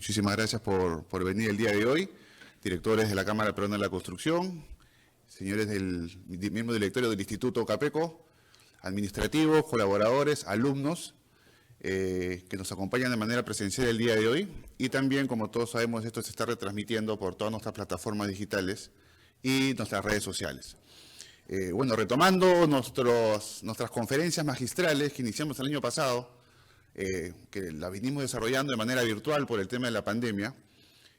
Muchísimas gracias por venir el día de hoy. Directores de la Cámara Peruana de la Construcción, señores del miembro directorio del Instituto Capeco, administrativos, colaboradores, alumnos, que nos acompañan de manera presencial el día de hoy. Y también, como todos sabemos, esto se está retransmitiendo por todas nuestras plataformas digitales y nuestras redes sociales. Bueno, retomando nuestras conferencias magistrales que iniciamos el año pasado, que la vinimos desarrollando de manera virtual por el tema de la pandemia.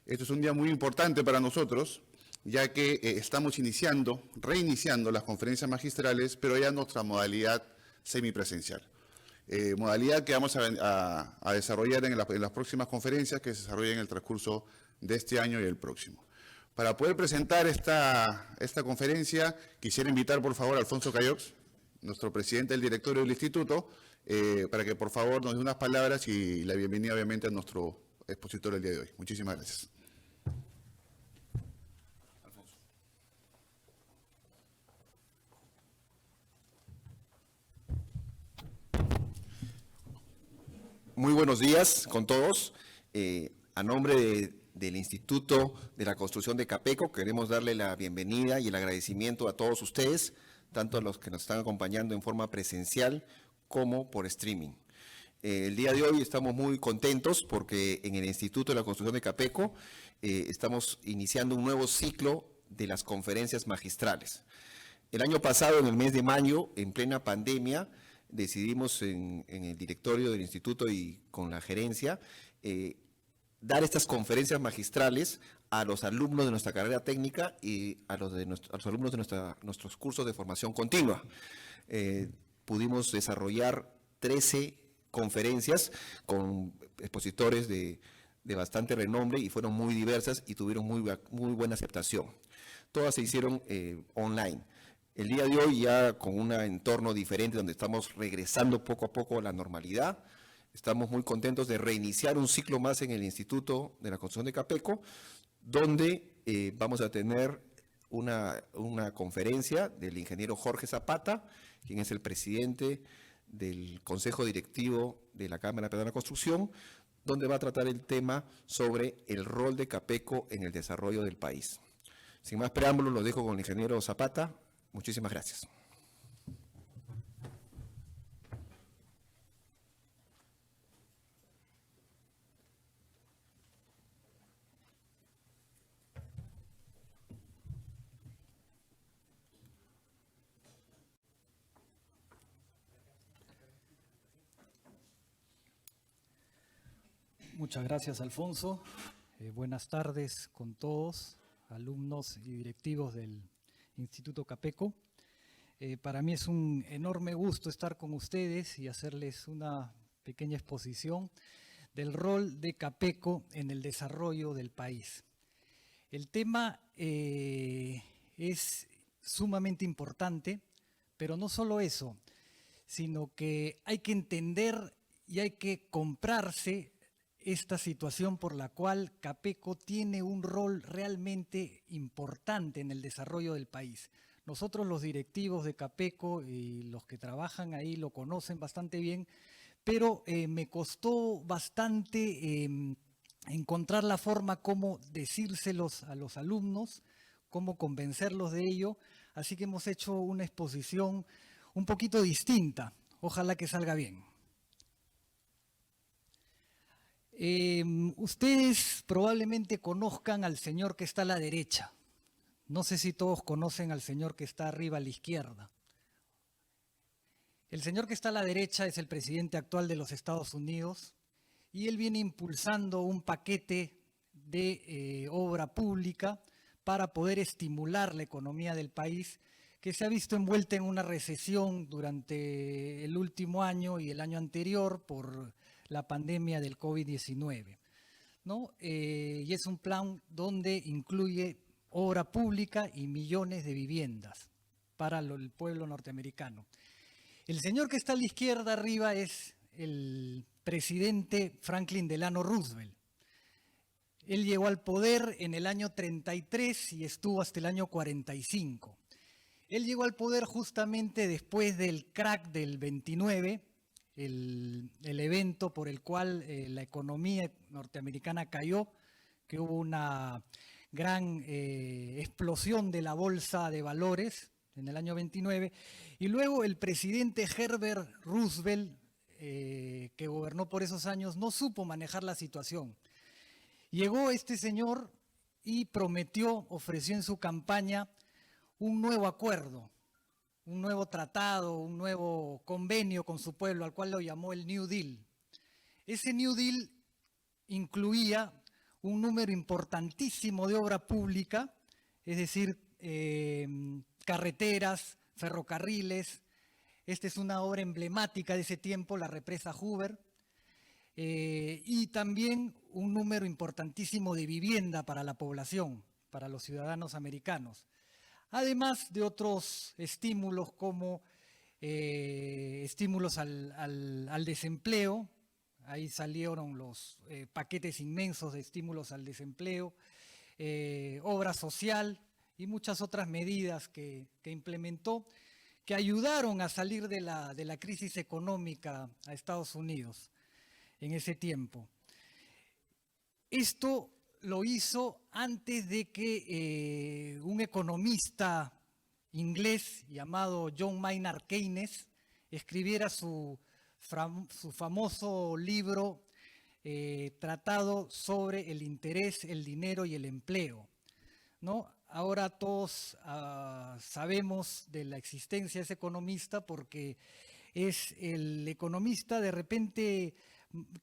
Esto es un día muy importante para nosotros, ya que estamos reiniciando las conferencias magistrales, pero ya en nuestra modalidad semipresencial. Modalidad que vamos a desarrollar en las próximas conferencias que se desarrollen en el transcurso de este año y el próximo. Para poder presentar esta conferencia, quisiera invitar por favor a Alfonso Cayox, nuestro presidente del directorio del instituto, para que por favor nos dé unas palabras y la bienvenida obviamente a nuestro expositor del día de hoy. Muchísimas gracias. Alfonso. Muy buenos días con todos. A nombre del Instituto de la Construcción de Capeco, queremos darle la bienvenida y el agradecimiento a todos ustedes, tanto a los que nos están acompañando en forma presencial como por streaming. El día de hoy estamos muy contentos porque en el Instituto de la Construcción de Capeco estamos iniciando un nuevo ciclo de las conferencias magistrales. El año pasado, en el mes de mayo, en plena pandemia, decidimos en el directorio del instituto y con la gerencia dar estas conferencias magistrales a los alumnos de nuestra carrera técnica y a los alumnos de nuestros cursos de formación continua. Pudimos desarrollar 13 conferencias con expositores de bastante renombre y fueron muy diversas y tuvieron muy buena aceptación. Todas se hicieron online. El día de hoy ya con un entorno diferente donde estamos regresando poco a poco a la normalidad. Estamos muy contentos de reiniciar un ciclo más en el Instituto de la Construcción de Capeco, donde vamos a tener una conferencia del ingeniero Jorge Zapata, quien es el presidente del Consejo Directivo de la Cámara Peruana de la Construcción, donde va a tratar el tema sobre el rol de Capeco en el desarrollo del país. Sin más preámbulos, lo dejo con el ingeniero Zapata. Muchísimas gracias. Muchas gracias, Alfonso. Buenas tardes con todos, alumnos y directivos del Instituto Capeco. Para mí es un enorme gusto estar con ustedes y hacerles una pequeña exposición del rol de Capeco en el desarrollo del país. El tema es sumamente importante, pero no solo eso, sino que hay que entender y hay que comprarse esta situación por la cual Capeco tiene un rol realmente importante en el desarrollo del país. Nosotros los directivos de Capeco y los que trabajan ahí lo conocen bastante bien, pero me costó bastante encontrar la forma cómo decírselos a los alumnos, cómo convencerlos de ello, así que hemos hecho una exposición un poquito distinta, ojalá que salga bien. Ustedes probablemente conozcan al señor que está a la derecha. No sé si todos conocen al señor que está arriba a la izquierda. El señor que está a la derecha es el presidente actual de los Estados Unidos y él viene impulsando un paquete de obra pública para poder estimular la economía del país, que se ha visto envuelta en una recesión durante el último año y el año anterior por la pandemia del COVID-19, ¿no? Y es un plan donde incluye obra pública y millones de viviendas para el pueblo norteamericano. El señor que está a la izquierda arriba es el presidente Franklin Delano Roosevelt. Él llegó al poder en el año 33 y estuvo hasta el año 45. Él llegó al poder justamente después del crack del 29, el evento por el cual la economía norteamericana cayó, que hubo una gran explosión de la bolsa de valores en el año 29, y luego el presidente Herbert Roosevelt, que gobernó por esos años, no supo manejar la situación. Llegó este señor y prometió, ofreció en su campaña un nuevo acuerdo, un nuevo tratado, un nuevo convenio con su pueblo, al cual lo llamó el New Deal. Ese New Deal incluía un número importantísimo de obra pública, es decir, carreteras, ferrocarriles. Esta es una obra emblemática de ese tiempo, la represa Hoover, y también un número importantísimo de vivienda para la población, para los ciudadanos americanos. Además de otros estímulos como estímulos al desempleo. Ahí salieron los paquetes inmensos de estímulos al desempleo, obra social y muchas otras medidas que implementó, que ayudaron a salir de la crisis económica a Estados Unidos en ese tiempo. Esto lo hizo antes de que un economista inglés llamado John Maynard Keynes escribiera su famoso libro Tratado sobre el interés, el dinero y el empleo, ¿no? Ahora todos sabemos de la existencia de ese economista porque es el economista de repente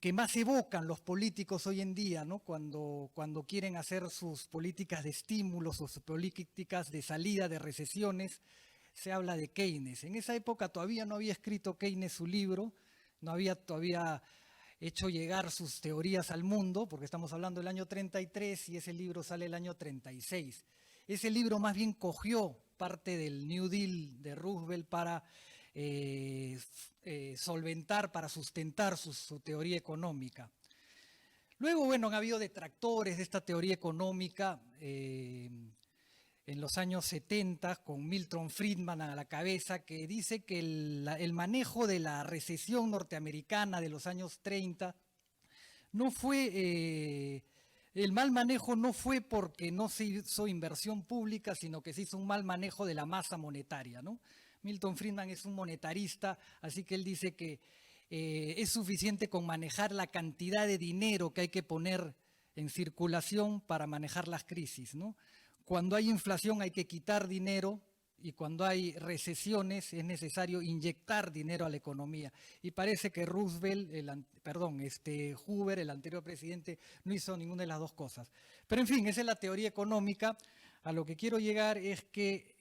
que más evocan los políticos hoy en día, ¿no? Cuando quieren hacer sus políticas de estímulo, sus políticas de salida de recesiones, se habla de Keynes. En esa época todavía no había escrito Keynes su libro, no había todavía hecho llegar sus teorías al mundo, porque estamos hablando del año 33 y ese libro sale el año 36. Ese libro más bien cogió parte del New Deal de Roosevelt para solventar, para sustentar su teoría económica. Luego, bueno, han habido detractores de esta teoría económica en los años 70, con Milton Friedman a la cabeza, que dice que el manejo de la recesión norteamericana de los años 30 no fue, el mal manejo no fue porque no se hizo inversión pública, sino que se hizo un mal manejo de la masa monetaria, ¿no? Milton Friedman es un monetarista, así que él dice que es suficiente con manejar la cantidad de dinero que hay que poner en circulación para manejar las crisis, ¿no? Cuando hay inflación hay que quitar dinero y cuando hay recesiones es necesario inyectar dinero a la economía. Y parece que Hoover, el anterior presidente, no hizo ninguna de las dos cosas. Pero en fin, esa es la teoría económica. A lo que quiero llegar es que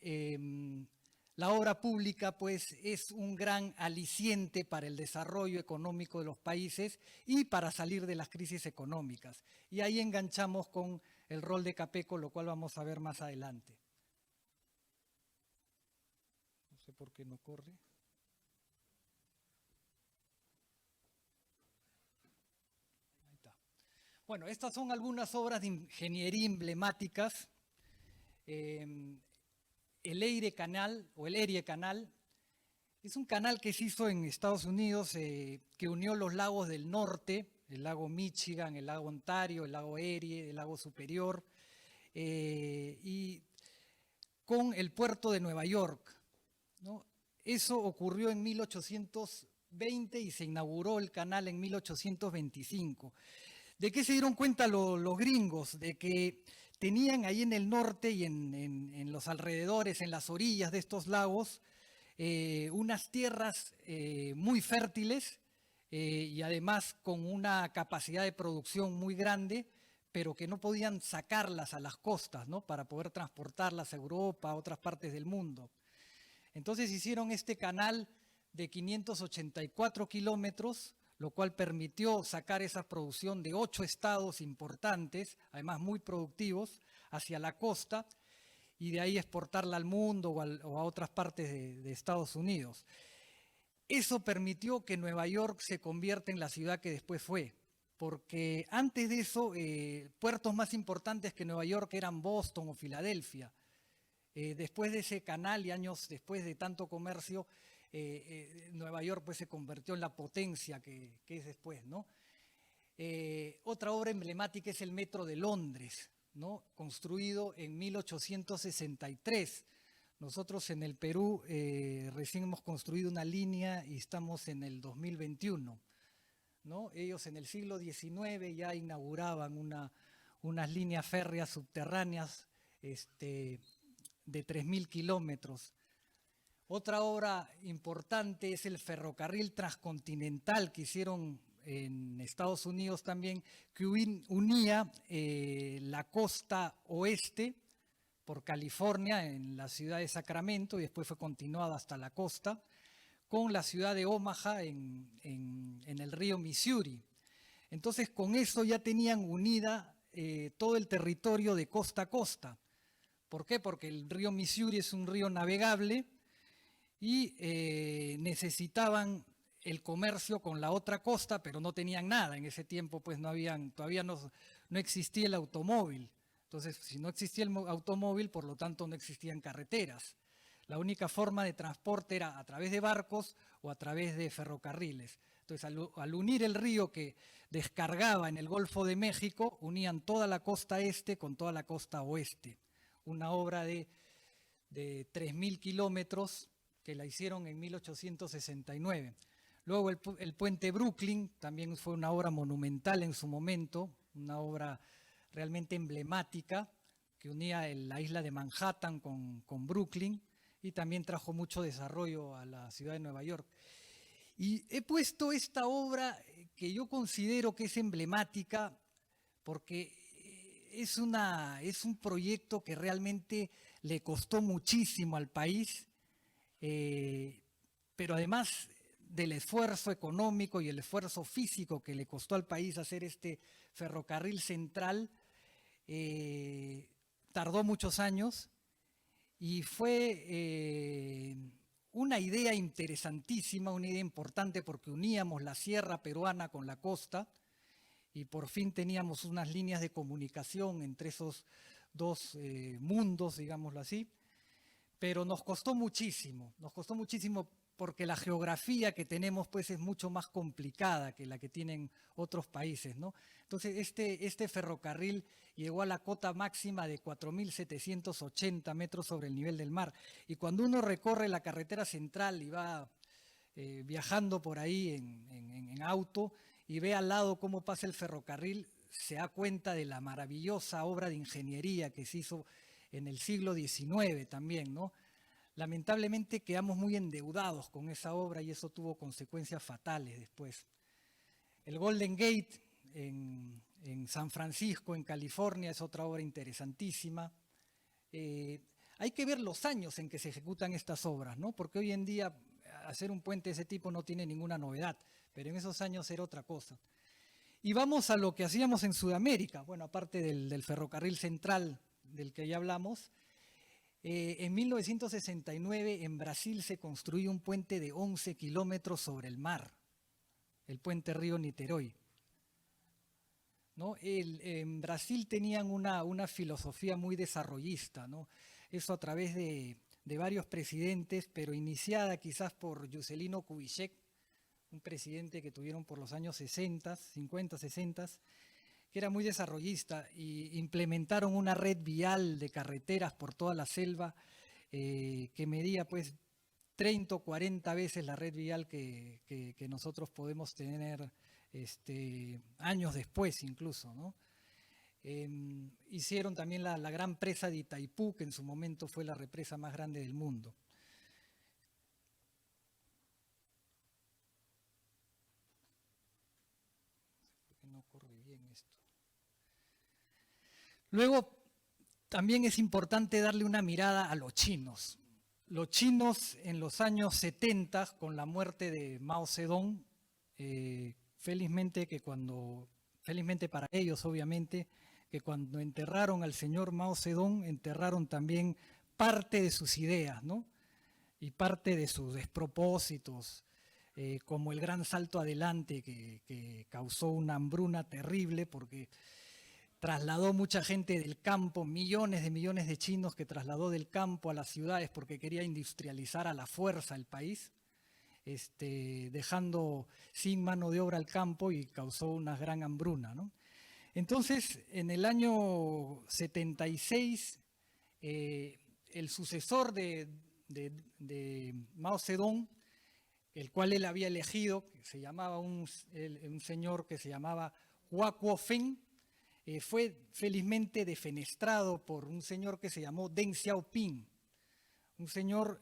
la obra pública pues, es un gran aliciente para el desarrollo económico de los países y para salir de las crisis económicas. Y ahí enganchamos con el rol de Capeco, lo cual vamos a ver más adelante. No sé por qué no corre. Ahí está. Bueno, estas son algunas obras de ingeniería emblemáticas. El Erie Canal o el Erie Canal es un canal que se hizo en Estados Unidos que unió los lagos del norte, el lago Michigan, el lago Ontario, el lago Erie, el lago Superior, y con el puerto de Nueva York, ¿no? Eso ocurrió en 1820 y se inauguró el canal en 1825. ¿De qué se dieron cuenta los gringos? De que tenían ahí en el norte y en los alrededores, en las orillas de estos lagos, unas tierras muy fértiles y además con una capacidad de producción muy grande, pero que no podían sacarlas a las costas, ¿no? Para poder transportarlas a Europa, a otras partes del mundo. Entonces hicieron este canal de 584 kilómetros, lo cual permitió sacar esa producción de 8 estados importantes, además muy productivos, hacia la costa, y de ahí exportarla al mundo o a otras partes de Estados Unidos. Eso permitió que Nueva York se convierta en la ciudad que después fue, porque antes de eso, puertos más importantes que Nueva York eran Boston o Filadelfia. Después de ese canal y años después de tanto comercio, Nueva York pues se convirtió en la potencia que es después, ¿no? Otra obra emblemática es el Metro de Londres, ¿no? Construido en 1863. Nosotros en el Perú recién hemos construido una línea y estamos en el 2021, ¿no? Ellos en el siglo XIX ya inauguraban unas líneas férreas subterráneas de 3.000 kilómetros. Otra obra importante es el ferrocarril transcontinental que hicieron en Estados Unidos también, que unía la costa oeste por California, en la ciudad de Sacramento, y después fue continuada hasta la costa, con la ciudad de Omaha en el río Missouri. Entonces, con eso ya tenían unida todo el territorio de costa a costa. ¿Por qué? Porque el río Missouri es un río navegable y necesitaban el comercio con la otra costa, pero no tenían nada. En ese tiempo pues todavía no existía el automóvil. Entonces, si no existía el automóvil, por lo tanto no existían carreteras. La única forma de transporte era a través de barcos o a través de ferrocarriles. Entonces, al unir el río que descargaba en el Golfo de México, unían toda la costa este con toda la costa oeste. Una obra de 3.000 kilómetros que la hicieron en 1869. Luego el puente Brooklyn también fue una obra monumental en su momento, una obra realmente emblemática que unía la isla de Manhattan con Brooklyn y también trajo mucho desarrollo a la ciudad de Nueva York. Y he puesto esta obra que yo considero que es emblemática porque es un proyecto que realmente le costó muchísimo al país, pero además del esfuerzo económico y el esfuerzo físico que le costó al país hacer este ferrocarril central, tardó muchos años y fue una idea interesantísima, una idea importante porque uníamos la sierra peruana con la costa y por fin teníamos unas líneas de comunicación entre esos dos mundos, digámoslo así, pero nos costó muchísimo porque la geografía que tenemos pues es mucho más complicada que la que tienen otros países, ¿no? Entonces este ferrocarril llegó a la cota máxima de 4.780 metros sobre el nivel del mar y cuando uno recorre la carretera central y va viajando por ahí en auto y ve al lado cómo pasa el ferrocarril, se da cuenta de la maravillosa obra de ingeniería que se hizo en el siglo XIX también, ¿no? Lamentablemente quedamos muy endeudados con esa obra y eso tuvo consecuencias fatales después. El Golden Gate en San Francisco, en California, es otra obra interesantísima. Hay que ver los años en que se ejecutan estas obras, ¿no? Porque hoy en día hacer un puente de ese tipo no tiene ninguna novedad, pero en esos años era otra cosa. Y vamos a lo que hacíamos en Sudamérica, bueno, aparte del ferrocarril central del que ya hablamos. En 1969 en Brasil se construyó un puente de 11 kilómetros sobre el mar, el puente Río Niterói, ¿no? En Brasil tenían una filosofía muy desarrollista, ¿no? Eso a través de varios presidentes, pero iniciada quizás por Juscelino Kubitschek, un presidente que tuvieron por los años 60, 50, 60, que era muy desarrollista, y implementaron una red vial de carreteras por toda la selva que medía pues 30 o 40 veces la red vial que nosotros podemos tener años después incluso, ¿no? Hicieron también la gran presa de Itaipú, que en su momento fue la represa más grande del mundo. No corre bien esto. Luego, también es importante darle una mirada a los chinos. Los chinos en los años 70, con la muerte de Mao Zedong, felizmente para ellos obviamente, que cuando enterraron al señor Mao Zedong, enterraron también parte de sus ideas, ¿no? Y parte de sus despropósitos, como el gran salto adelante que causó una hambruna terrible porque trasladó mucha gente del campo, millones de chinos que trasladó del campo a las ciudades porque quería industrializar a la fuerza el país. dejando sin mano de obra al campo y causó una gran hambruna, ¿no? Entonces, en el año 76, el sucesor de Mao Zedong, el cual él había elegido, que se llamaba un señor que se llamaba Hua Kuo-feng, fue felizmente defenestrado por un señor que se llamó Deng Xiaoping, un señor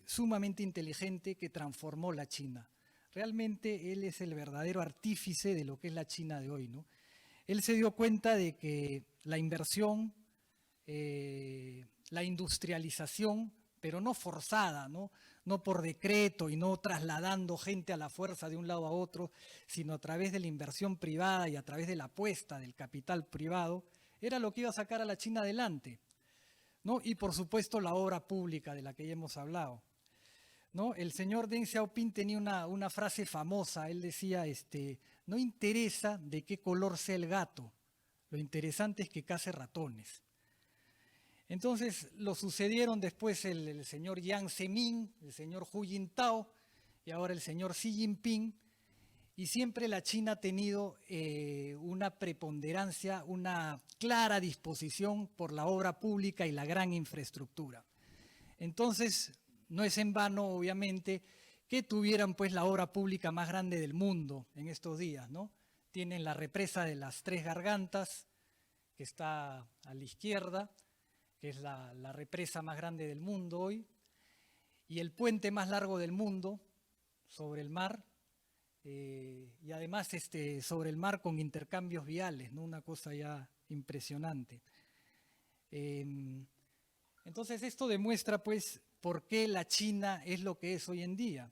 sumamente inteligente que transformó la China. Realmente él es el verdadero artífice de lo que es la China de hoy, ¿no? Él se dio cuenta de que la inversión, la industrialización, pero no forzada, ¿no? No por decreto y no trasladando gente a la fuerza de un lado a otro, sino a través de la inversión privada y a través de la apuesta del capital privado, era lo que iba a sacar a la China adelante, ¿no? Y por supuesto la obra pública de la que ya hemos hablado, ¿no? El señor Deng Xiaoping tenía una frase famosa, él decía, no interesa de qué color sea el gato, lo interesante es que case ratones. Entonces lo sucedieron después el señor Jiang Zemin, el señor Hu Jintao y ahora el señor Xi Jinping, y siempre la China ha tenido una preponderancia, una clara disposición por la obra pública y la gran infraestructura. Entonces, no es en vano, obviamente, que tuvieran pues la obra pública más grande del mundo en estos días, ¿no? Tienen la represa de las Tres Gargantas, que está a la izquierda, que es la represa más grande del mundo hoy, y el puente más largo del mundo sobre el mar, y además sobre el mar con intercambios viales, ¿no? Una cosa ya impresionante. Entonces esto demuestra pues por qué la China es lo que es hoy en día.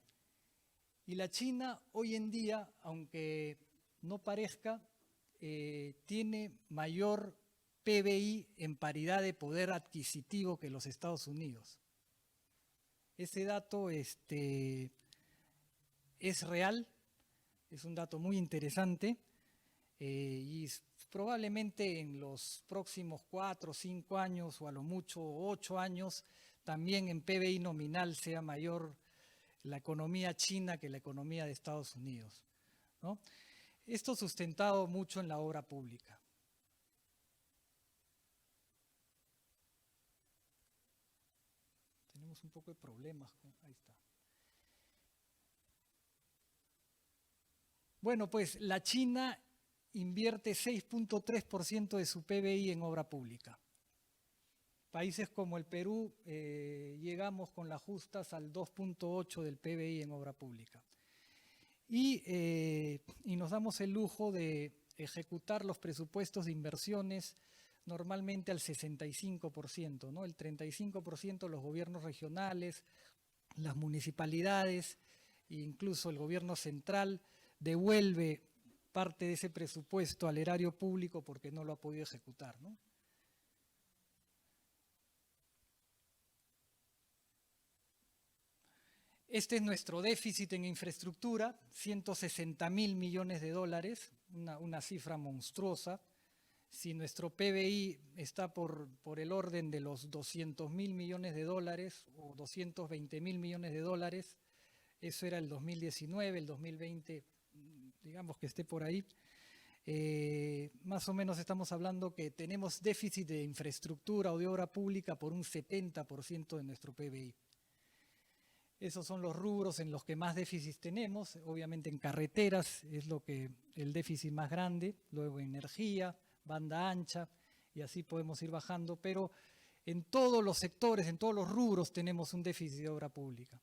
Y la China hoy en día, aunque no parezca, tiene mayor PBI en paridad de poder adquisitivo que los Estados Unidos. Ese dato es real, es un dato muy interesante y probablemente en los próximos 4 o 5 años o a lo mucho 8 años también en PBI nominal sea mayor la economía china que la economía de Estados Unidos, ¿no? Esto sustentado mucho en la obra pública. Tenemos un poco de problemas. Ahí está. Bueno, pues la China invierte 6.3% de su PBI en obra pública. Países como el Perú llegamos con las justas al 2.8% del PBI en obra pública. Y nos damos el lujo de ejecutar los presupuestos de inversiones normalmente al 65%, ¿no? El 35% los gobiernos regionales, las municipalidades e incluso el gobierno central devuelve parte de ese presupuesto al erario público porque no lo ha podido ejecutar, ¿no? Este es nuestro déficit en infraestructura, 160.000 millones de dólares, una cifra monstruosa. Si nuestro PBI está por el orden de los 200.000 millones de dólares o 220.000 millones de dólares, eso era el 2019, el 2020, digamos que esté por ahí, más o menos estamos hablando que tenemos déficit de infraestructura o de obra pública por un 70% de nuestro PBI. Esos son los rubros en los que más déficit tenemos, obviamente en carreteras es el déficit más grande, luego en energía, banda ancha, y así podemos ir bajando, pero en todos los sectores, en todos los rubros tenemos un déficit de obra pública.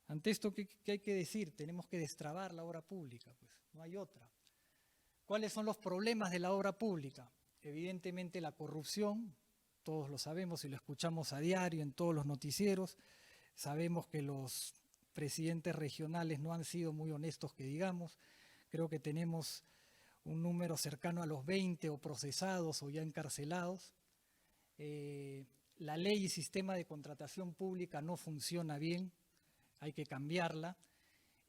Ante esto, ¿qué hay que decir? Tenemos que destrabar la obra pública, pues, no hay otra. ¿Cuáles son los problemas de la obra pública? Evidentemente la corrupción, todos lo sabemos y lo escuchamos a diario en todos los noticieros. Sabemos que los presidentes regionales no han sido muy honestos, que digamos. Creo que tenemos un número cercano a los 20 o procesados o ya encarcelados. La ley y sistema de contratación pública no funciona bien, hay que cambiarla.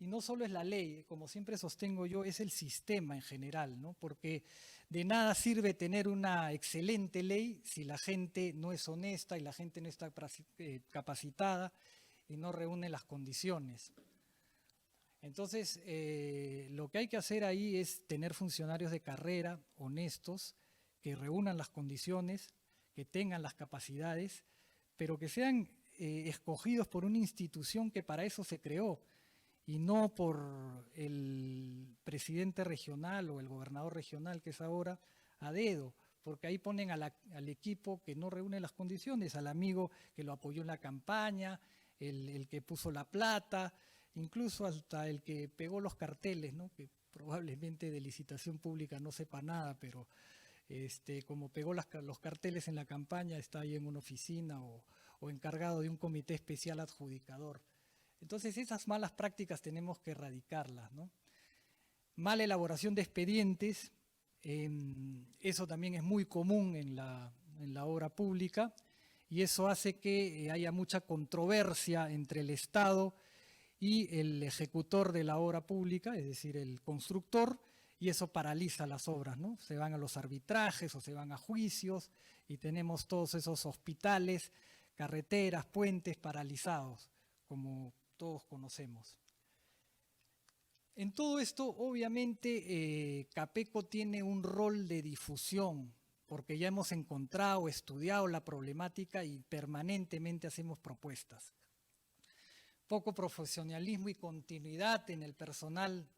Y no solo es la ley, como siempre sostengo yo, es el sistema en general, ¿no? Porque de nada sirve tener una excelente ley si la gente no es honesta y la gente no está capacitada y no reúne las condiciones. Entonces, lo que hay que hacer ahí es tener funcionarios de carrera honestos, que reúnan las condiciones, que tengan las capacidades, pero que sean escogidos por una institución que para eso se creó, y no por el presidente regional o el gobernador regional que es ahora a dedo, porque ahí ponen al equipo que no reúne las condiciones, al amigo que lo apoyó en la campaña, el que puso la plata, incluso hasta el que pegó los carteles, ¿no? Que probablemente de licitación pública no sepa nada, pero como pegó los carteles en la campaña, está ahí en una oficina o encargado de un comité especial adjudicador. Entonces esas malas prácticas tenemos que erradicarlas, ¿no? Mala elaboración de expedientes, eso también es muy común en la obra pública, y eso hace que haya mucha controversia entre el Estado y el ejecutor de la obra pública, es decir, el constructor, y eso paraliza las obras, ¿no? Se van a los arbitrajes o se van a juicios y tenemos todos esos hospitales, carreteras, puentes paralizados, como todos conocemos. En todo esto, obviamente, Capeco tiene un rol de difusión, porque ya hemos encontrado, estudiado la problemática y permanentemente hacemos propuestas. Poco profesionalismo y continuidad en el personal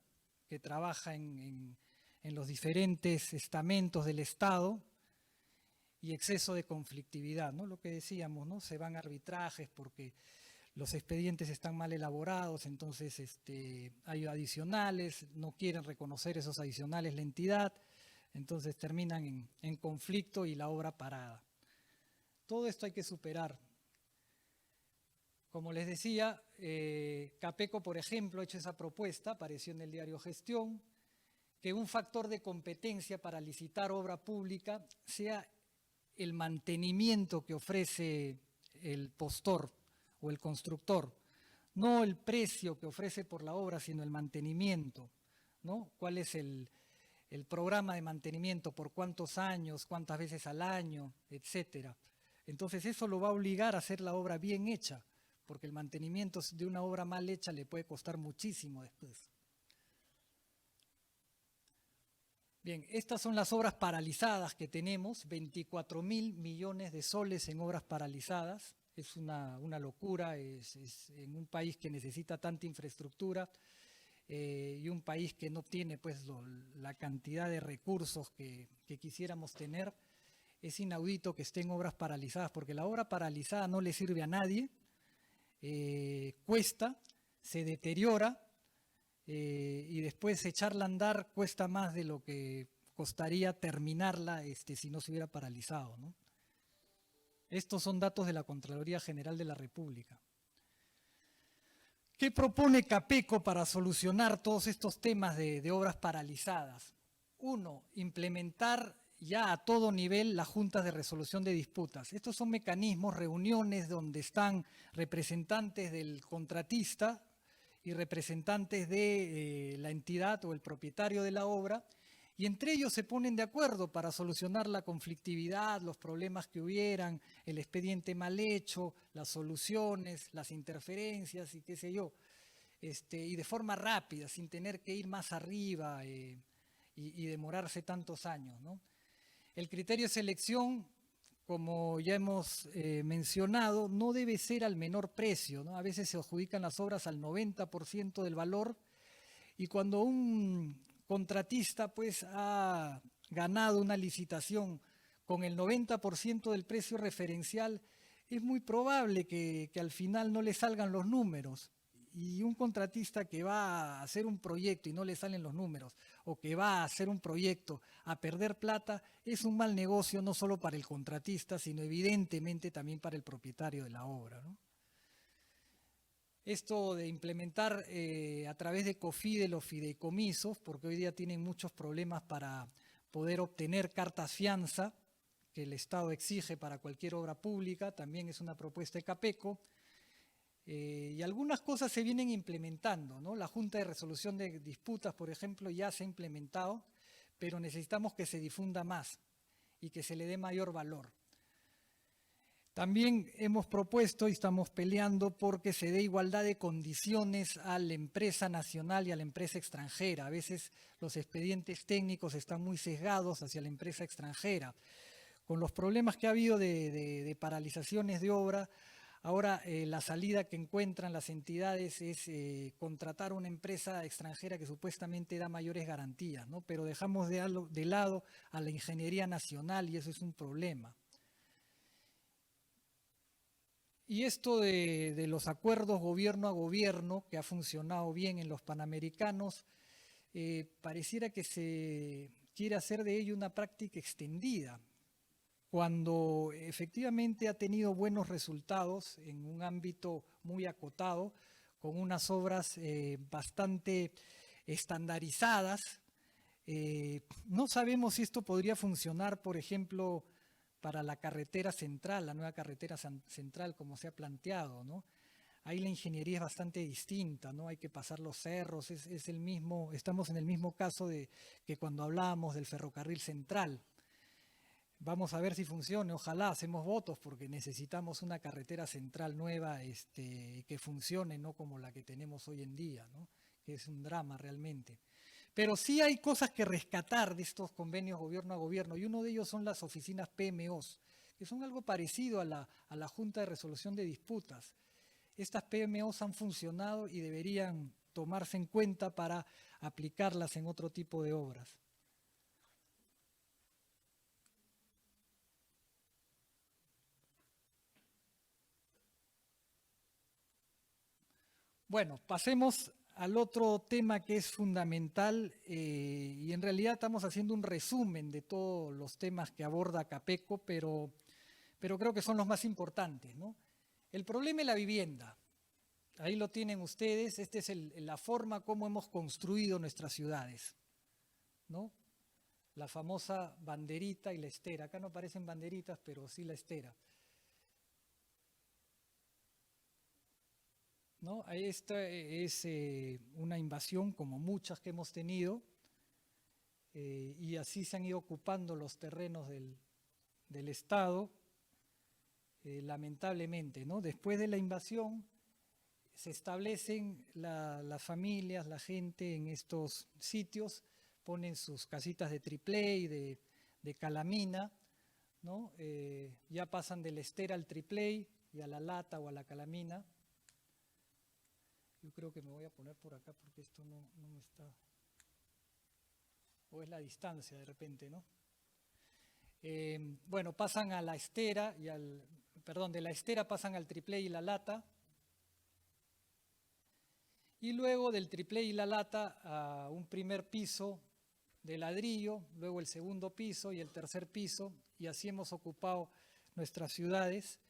que trabaja en los diferentes estamentos del Estado y exceso de conflictividad, ¿no? Lo que decíamos, ¿no? Se van a arbitrajes porque los expedientes están mal elaborados, entonces hay adicionales, no quieren reconocer esos adicionales la entidad, entonces terminan en conflicto y la obra parada. Todo esto hay que superar. Como les decía, Capeco, por ejemplo, ha hecho esa propuesta, apareció en el diario Gestión, que un factor de competencia para licitar obra pública sea el mantenimiento que ofrece el postor o el constructor, no el precio que ofrece por la obra, sino el mantenimiento, ¿no? ¿Cuál es el programa de mantenimiento? ¿Por cuántos años? ¿Cuántas veces al año? Etcétera. Entonces eso lo va a obligar a hacer la obra bien hecha, porque el mantenimiento de una obra mal hecha le puede costar muchísimo después. Bien, estas son las obras paralizadas que tenemos, 24.000 millones de soles en obras paralizadas. Es una locura, es en un país que necesita tanta infraestructura y un país que no tiene pues la cantidad de recursos que quisiéramos tener. Es inaudito que estén obras paralizadas, porque la obra paralizada no le sirve a nadie, cuesta, se deteriora y después echarla a andar cuesta más de lo que costaría terminarla si no se hubiera paralizado, ¿no? Estos son datos de la Contraloría General de la República. ¿Qué propone Capeco para solucionar todos estos temas de obras paralizadas? Uno, implementar ya a todo nivel las juntas de resolución de disputas. Estos son mecanismos, reuniones donde están representantes del contratista y representantes de la entidad o el propietario de la obra, y entre ellos se ponen de acuerdo para solucionar la conflictividad, los problemas que hubieran, el expediente mal hecho, las soluciones, las interferencias y qué sé yo, y de forma rápida, sin tener que ir más arriba y demorarse tantos años, ¿no? El criterio de selección, como ya hemos mencionado, no debe ser al menor precio, ¿no? A veces se adjudican las obras al 90% del valor, y cuando un contratista pues ha ganado una licitación con el 90% del precio referencial, es muy probable que al final no le salgan los números. Y un contratista que va a hacer un proyecto y no le salen los números, o que va a hacer un proyecto a perder plata, es un mal negocio no solo para el contratista, sino evidentemente también para el propietario de la obra, ¿no? Esto de implementar a través de COFIDE los fideicomisos, porque hoy día tienen muchos problemas para poder obtener cartas fianza que el Estado exige para cualquier obra pública, también es una propuesta de Capeco. Y algunas cosas se vienen implementando, ¿no? La Junta de Resolución de Disputas, por ejemplo, ya se ha implementado, pero necesitamos que se difunda más y que se le dé mayor valor. También hemos propuesto y estamos peleando porque se dé igualdad de condiciones a la empresa nacional y a la empresa extranjera. A veces los expedientes técnicos están muy sesgados hacia la empresa extranjera. Con los problemas que ha habido de paralizaciones de obra, ahora la salida que encuentran las entidades es contratar una empresa extranjera que supuestamente da mayores garantías, ¿no? Pero dejamos de lado a la ingeniería nacional y eso es un problema. Y esto de los acuerdos gobierno a gobierno, que ha funcionado bien en los Panamericanos, pareciera que se quiere hacer de ello una práctica extendida, cuando efectivamente ha tenido buenos resultados en un ámbito muy acotado, con unas obras bastante estandarizadas. No sabemos si esto podría funcionar, por ejemplo, para la carretera central, la nueva carretera central, como se ha planteado, ¿no? Ahí la ingeniería es bastante distinta, ¿no? Hay que pasar los cerros, es el mismo, estamos en el mismo caso de que cuando hablábamos del ferrocarril central. Vamos a ver si funciona, ojalá, hacemos votos porque necesitamos una carretera central nueva que funcione, no como la que tenemos hoy en día, ¿no? Que es un drama realmente. Pero sí hay cosas que rescatar de estos convenios gobierno a gobierno, y uno de ellos son las oficinas PMOs, que son algo parecido a la Junta de Resolución de Disputas. Estas PMOs han funcionado y deberían tomarse en cuenta para aplicarlas en otro tipo de obras. Bueno, pasemos al otro tema que es fundamental y en realidad estamos haciendo un resumen de todos los temas que aborda Capeco, pero creo que son los más importantes, ¿no? El problema es la vivienda. Ahí lo tienen ustedes, esta es la forma como hemos construido nuestras ciudades, ¿no? La famosa banderita y la estera. Acá no aparecen banderitas, pero sí la estera. ¿No? Esta es una invasión como muchas que hemos tenido y así se han ido ocupando los terrenos del Estado, lamentablemente, ¿no? Después de la invasión se establecen las familias, la gente en estos sitios, ponen sus casitas de triplé, de calamina, ¿no? Ya pasan del estera al triplé y a la lata o a la calamina. Yo creo que me voy a poner por acá porque esto no me está... O es la distancia de repente, ¿no? Bueno, pasan a la estera y perdón, de la estera pasan al triplé y la lata. Y luego del triplé y la lata a un primer piso de ladrillo, luego el segundo piso y el tercer piso, y así hemos ocupado nuestras ciudades.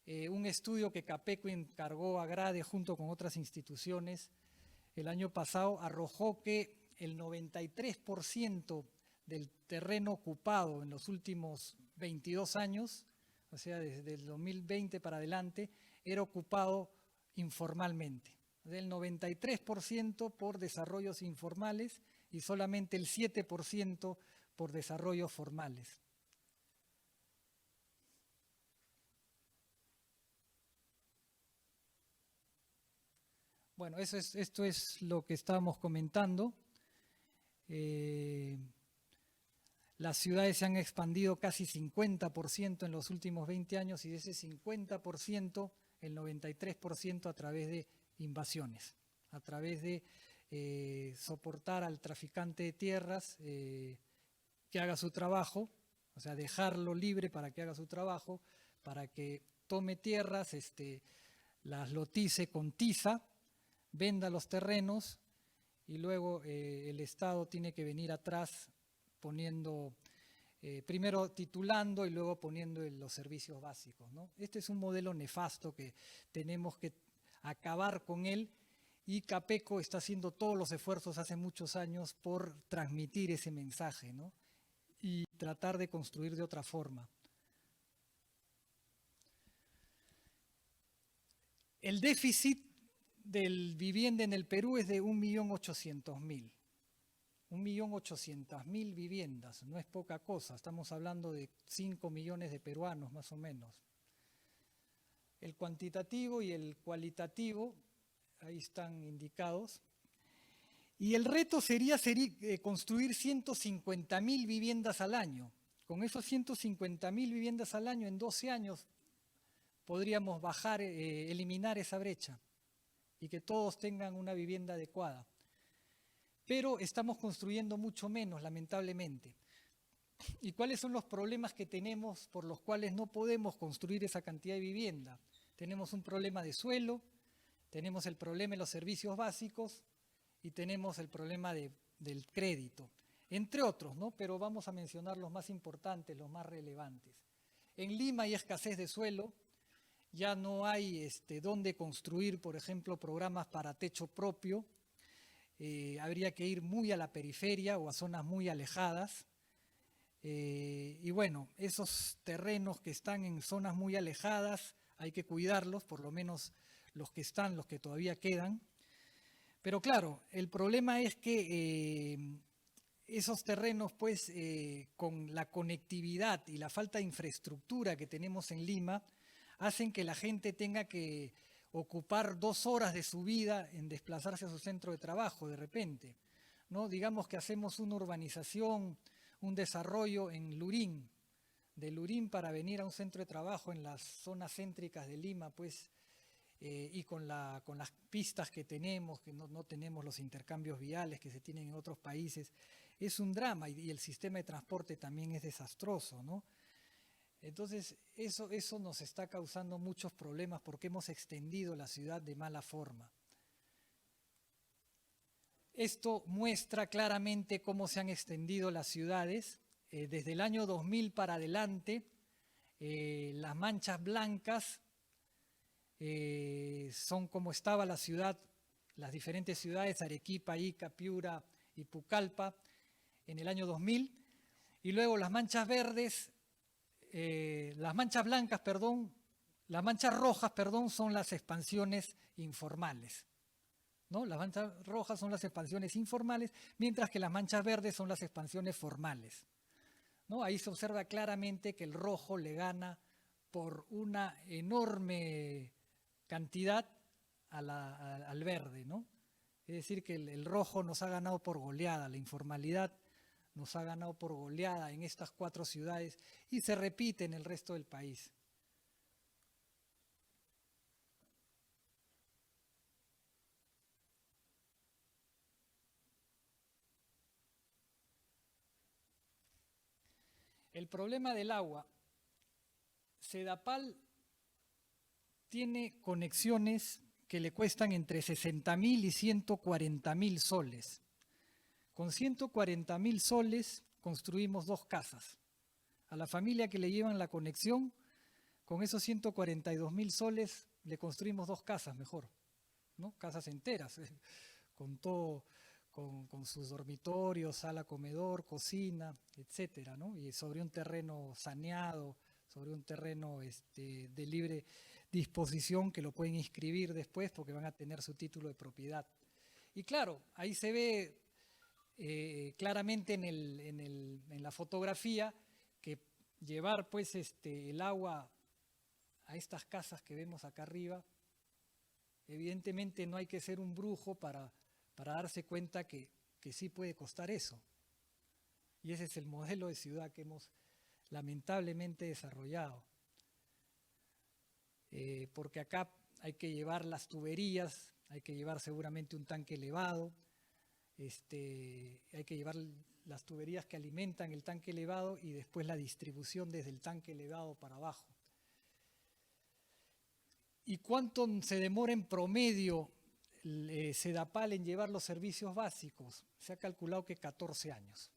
Un estudio que Capeco encargó a Grade junto con otras instituciones el año pasado arrojó que el 93% del terreno ocupado en los últimos 22 años, o sea, desde el 2020 para adelante, era ocupado informalmente. Del 93% por desarrollos informales y solamente el 7% por desarrollos formales. Bueno, esto es lo que estábamos comentando. Las ciudades se han expandido casi 50% en los últimos 20 años y de ese 50%, el 93% a través de invasiones, a través de soportar al traficante de tierras que haga su trabajo, o sea, dejarlo libre para que haga su trabajo, para que tome tierras, las lotice con tiza, venda los terrenos y luego el Estado tiene que venir atrás poniendo, primero titulando y luego poniendo los servicios básicos, ¿no? Este es un modelo nefasto que tenemos que acabar con él y Capeco está haciendo todos los esfuerzos hace muchos años por transmitir ese mensaje, ¿no? Y tratar de construir de otra forma. El déficit del vivienda en el Perú es de 1.800.000. 1.800.000 viviendas, no es poca cosa, estamos hablando de 5 millones de peruanos más o menos. el cuantitativo y el cualitativo, ahí están indicados. Y el reto sería construir 150.000 viviendas al año. Con esos 150.000 viviendas al año en 12 años podríamos eliminar esa brecha y que todos tengan una vivienda adecuada. Pero estamos construyendo mucho menos, lamentablemente. ¿Y cuáles son los problemas que tenemos por los cuales no podemos construir esa cantidad de vivienda? Tenemos un problema de suelo, tenemos el problema de los servicios básicos y tenemos el problema del crédito, entre otros, ¿no? Pero vamos a mencionar los más importantes, los más relevantes. En Lima hay escasez de suelo, ya no hay dónde construir, por ejemplo, programas para techo propio. Habría que ir muy a la periferia o a zonas muy alejadas. Y bueno, esos terrenos que están en zonas muy alejadas hay que cuidarlos, por lo menos los que todavía quedan. Pero claro, el problema es que esos terrenos, pues, con la conectividad y la falta de infraestructura que tenemos en Lima, hacen que la gente tenga que ocupar 2 horas de su vida en desplazarse a su centro de trabajo de repente, ¿no? Digamos que hacemos una urbanización, un desarrollo en Lurín, de Lurín para venir a un centro de trabajo en las zonas céntricas de Lima, pues, y con las pistas que tenemos, que no tenemos los intercambios viales que se tienen en otros países, es un drama y el sistema de transporte también es desastroso, ¿no? Entonces, eso nos está causando muchos problemas porque hemos extendido la ciudad de mala forma. Esto muestra claramente cómo se han extendido las ciudades. Desde el año 2000 para adelante, las manchas blancas son como estaba la ciudad, las diferentes ciudades, Arequipa, Ica, Piura y Pucallpa, en el año 2000. Y luego las manchas verdes, las manchas rojas, son las expansiones informales, ¿no? Las manchas rojas son las expansiones informales, mientras que las manchas verdes son las expansiones formales, ¿no? Ahí se observa claramente que el rojo le gana por una enorme cantidad al verde, ¿no? Es decir, que el rojo nos ha ganado por goleada, la informalidad nos ha ganado por goleada en estas 4 ciudades y se repite en el resto del país. El problema del agua. Sedapal tiene conexiones que le cuestan entre 60.000 y 140.000 soles. Con 140.000 soles construimos 2 casas. A la familia que le llevan la conexión, con esos 142.000 soles le construimos 2 casas mejor, ¿no? Casas enteras, con todo, con sus dormitorios, sala, comedor, cocina, etcétera, ¿no? Y sobre un terreno saneado, sobre un terreno de libre disposición que lo pueden inscribir después porque van a tener su título de propiedad. Y claro, ahí se ve claramente en la fotografía que llevar pues el agua a estas casas que vemos acá arriba, evidentemente no hay que ser un brujo para darse cuenta que sí puede costar eso. Y ese es el modelo de ciudad que hemos lamentablemente desarrollado. Porque acá hay que llevar las tuberías, hay que llevar seguramente un tanque elevado, hay que llevar las tuberías que alimentan el tanque elevado y después la distribución desde el tanque elevado para abajo. ¿Y cuánto se demora en promedio Sedapal en llevar los servicios básicos? Se ha calculado que 14 años.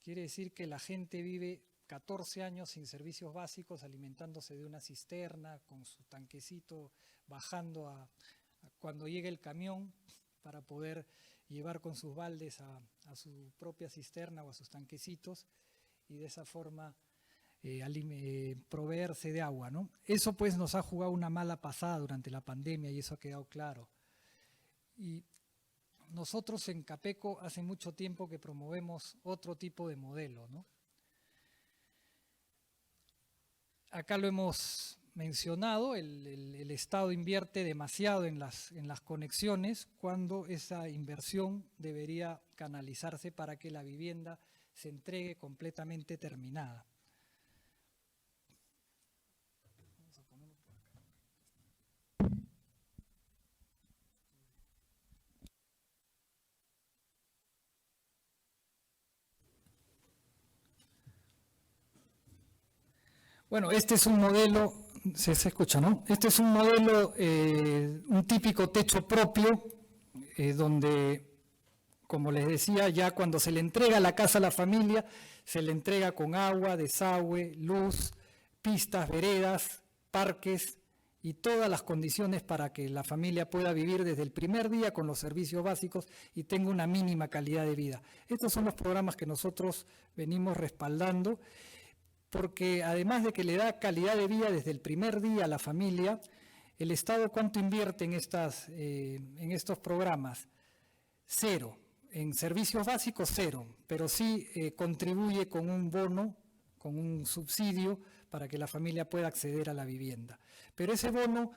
Quiere decir que la gente vive 14 años sin servicios básicos, alimentándose de una cisterna, con su tanquecito, bajando cuando llegue el camión para poder llevar con sus baldes a su propia cisterna o a sus tanquecitos y de esa forma proveerse de agua, ¿no? Eso pues nos ha jugado una mala pasada durante la pandemia y eso ha quedado claro. Y nosotros en Capeco hace mucho tiempo que promovemos otro tipo de modelo, ¿no? Acá lo hemos mencionado, el Estado invierte demasiado en las conexiones cuando esa inversión debería canalizarse para que la vivienda se entregue completamente terminada. Bueno, este es un modelo, se escucha, ¿no? Este es un modelo, un típico techo propio, donde, como les decía, ya cuando se le entrega la casa a la familia, se le entrega con agua, desagüe, luz, pistas, veredas, parques y todas las condiciones para que la familia pueda vivir desde el primer día con los servicios básicos y tenga una mínima calidad de vida. Estos son los programas que nosotros venimos respaldando, porque además de que le da calidad de vida desde el primer día a la familia, el Estado, ¿cuánto invierte en estos programas? Cero. En servicios básicos, cero, pero sí contribuye con un bono, con un subsidio para que la familia pueda acceder a la vivienda. Pero ese bono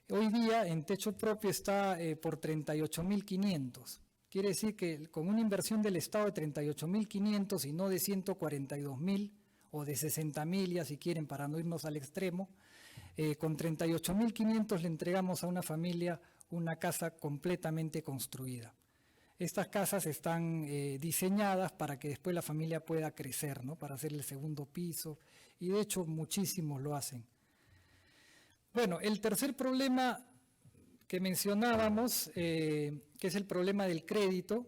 hoy día en techo propio está por 38.500. Quiere decir que con una inversión del Estado de 38.500 y no de 142.000 o de 60.000, ya si quieren, para no irnos al extremo, con 38.500 le entregamos a una familia una casa completamente construida. Estas casas están diseñadas para que después la familia pueda crecer, ¿no? Para hacer el segundo piso, y de hecho muchísimos lo hacen. Bueno, el tercer problema que mencionábamos, que es el problema del crédito,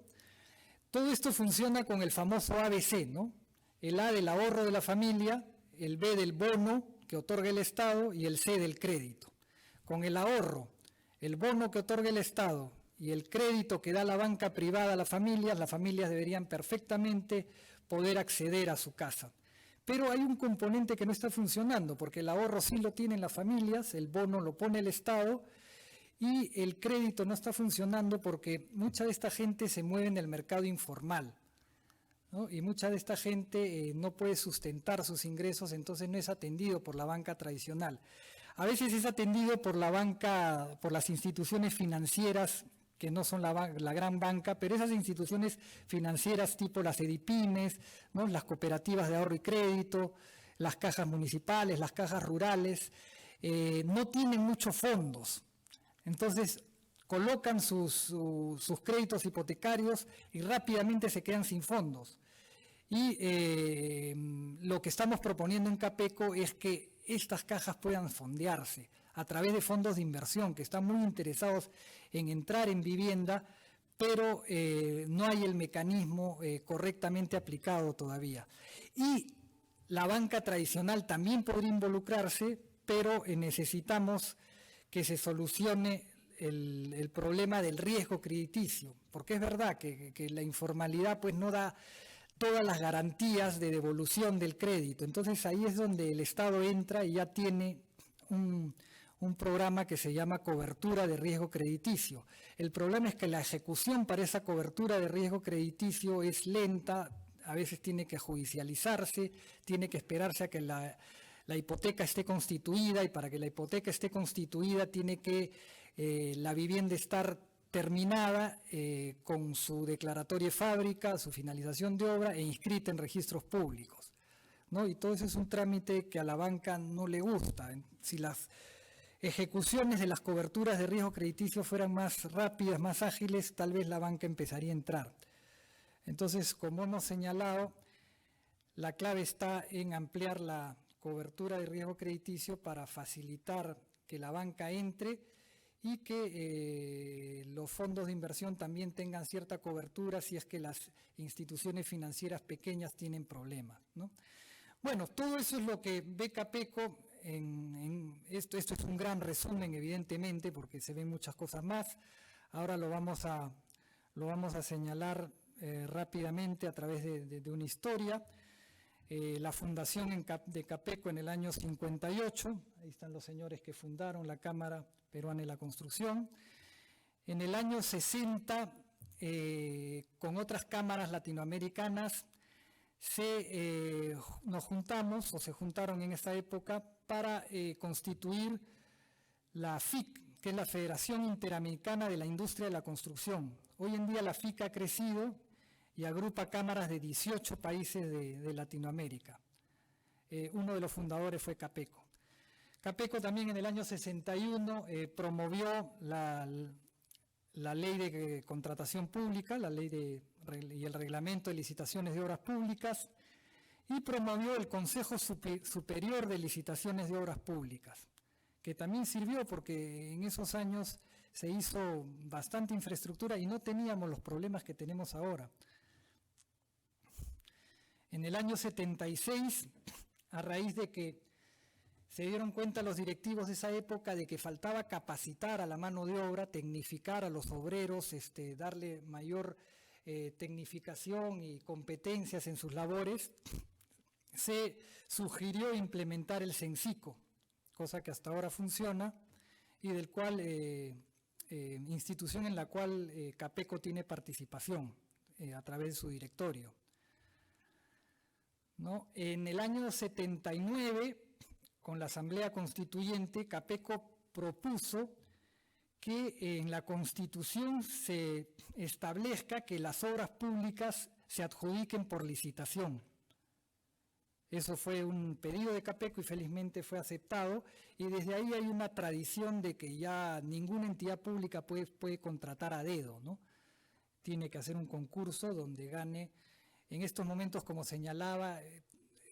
todo esto funciona con el famoso ABC, ¿no? El A del ahorro de la familia, el B del bono que otorga el Estado y el C del crédito. Con el ahorro, el bono que otorga el Estado y el crédito que da la banca privada a las familias deberían perfectamente poder acceder a su casa. Pero hay un componente que no está funcionando, porque el ahorro sí lo tienen las familias, el bono lo pone el Estado, y el crédito no está funcionando porque mucha de esta gente se mueve en el mercado informal, ¿no? Y mucha de esta gente no puede sustentar sus ingresos, entonces no es atendido por la banca tradicional. A veces es atendido por la banca, por las instituciones financieras, que no son la gran banca, pero esas instituciones financieras tipo las EDIPYMES, ¿no? Las cooperativas de ahorro y crédito, las cajas municipales, las cajas rurales, no tienen muchos fondos. Entonces colocan sus créditos hipotecarios y rápidamente se quedan sin fondos. Y lo que estamos proponiendo en Capeco es que estas cajas puedan fondearse a través de fondos de inversión que están muy interesados en entrar en vivienda, pero no hay el mecanismo correctamente aplicado todavía. Y la banca tradicional también podría involucrarse, pero necesitamos que se solucione el problema del riesgo crediticio, porque es verdad que la informalidad pues no da todas las garantías de devolución del crédito. Entonces ahí es donde el Estado entra y ya tiene un programa que se llama cobertura de riesgo crediticio. El problema es que la ejecución para esa cobertura de riesgo crediticio es lenta, a veces tiene que judicializarse, tiene que esperarse a que la hipoteca esté constituida, y para que la hipoteca esté constituida tiene que la vivienda estar terminada con su declaratoria de fábrica, su finalización de obra e inscrita en registros públicos, ¿no? Y todo eso es un trámite que a la banca no le gusta. Si las ejecuciones de las coberturas de riesgo crediticio fueran más rápidas, más ágiles, tal vez la banca empezaría a entrar. Entonces, como hemos señalado, la clave está en ampliar la cobertura de riesgo crediticio para facilitar que la banca entre y que los fondos de inversión también tengan cierta cobertura si es que las instituciones financieras pequeñas tienen problemas, ¿no? Bueno, todo eso es lo que ve Capeco. Esto es un gran resumen, evidentemente, porque se ven muchas cosas más. Ahora lo vamos a señalar rápidamente a través de una historia. La fundación de Capeco en el año 58, ahí están los señores que fundaron la Cámara Peruana de la Construcción. En el año 60, con otras cámaras latinoamericanas, nos juntamos o se juntaron en esta época para constituir la FIC, que es la Federación Interamericana de la Industria de la Construcción. Hoy en día la FIC ha crecido y agrupa cámaras de 18 países de Latinoamérica. Uno de los fundadores fue Capeco. Capeco también en el año 61 promovió la ley de contratación pública, la ley y el reglamento de licitaciones de obras públicas, y promovió el Consejo Superior de Licitaciones de Obras Públicas, que también sirvió porque en esos años se hizo bastante infraestructura y no teníamos los problemas que tenemos ahora. En el año 76, a raíz de que se dieron cuenta los directivos de esa época de que faltaba capacitar a la mano de obra, tecnificar a los obreros, darle mayor tecnificación y competencias en sus labores, se sugirió implementar el Censico, cosa que hasta ahora funciona y del cual, institución en la cual Capeco tiene participación a través de su directorio, ¿no? En el año 79, con la Asamblea Constituyente, Capeco propuso que en la Constitución se establezca que las obras públicas se adjudiquen por licitación. Eso fue un pedido de Capeco y felizmente fue aceptado, y desde ahí hay una tradición de que ya ninguna entidad pública puede contratar a dedo, ¿no? Tiene que hacer un concurso donde gane, en estos momentos, como señalaba,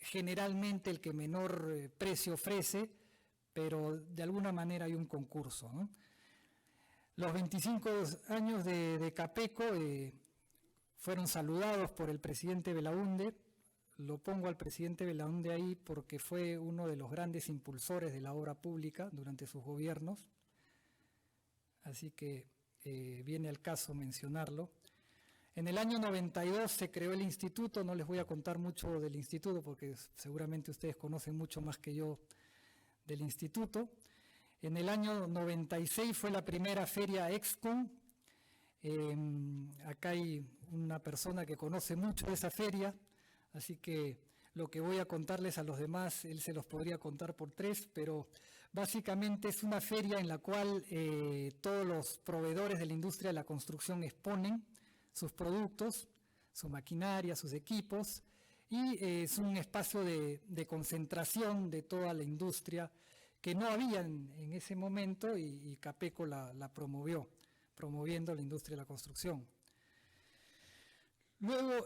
generalmente el que menor precio ofrece, pero de alguna manera hay un concurso, ¿no? Los 25 años de Capeco fueron saludados por el presidente Belaunde. Lo pongo al presidente Belaunde ahí porque fue uno de los grandes impulsores de la obra pública durante sus gobiernos, así que viene al caso mencionarlo. En el año 92 se creó el instituto, no les voy a contar mucho del instituto porque seguramente ustedes conocen mucho más que yo del instituto. En el año 96 fue la primera feria Excon. Acá hay una persona que conoce mucho de esa feria, así que lo que voy a contarles a los demás, él se los podría contar por tres, pero básicamente es una feria en la cual todos los proveedores de la industria de la construcción exponen sus productos, su maquinaria, sus equipos, y es un espacio de concentración de toda la industria que no había en ese momento y Capeco la promovió, promoviendo la industria de la construcción. Luego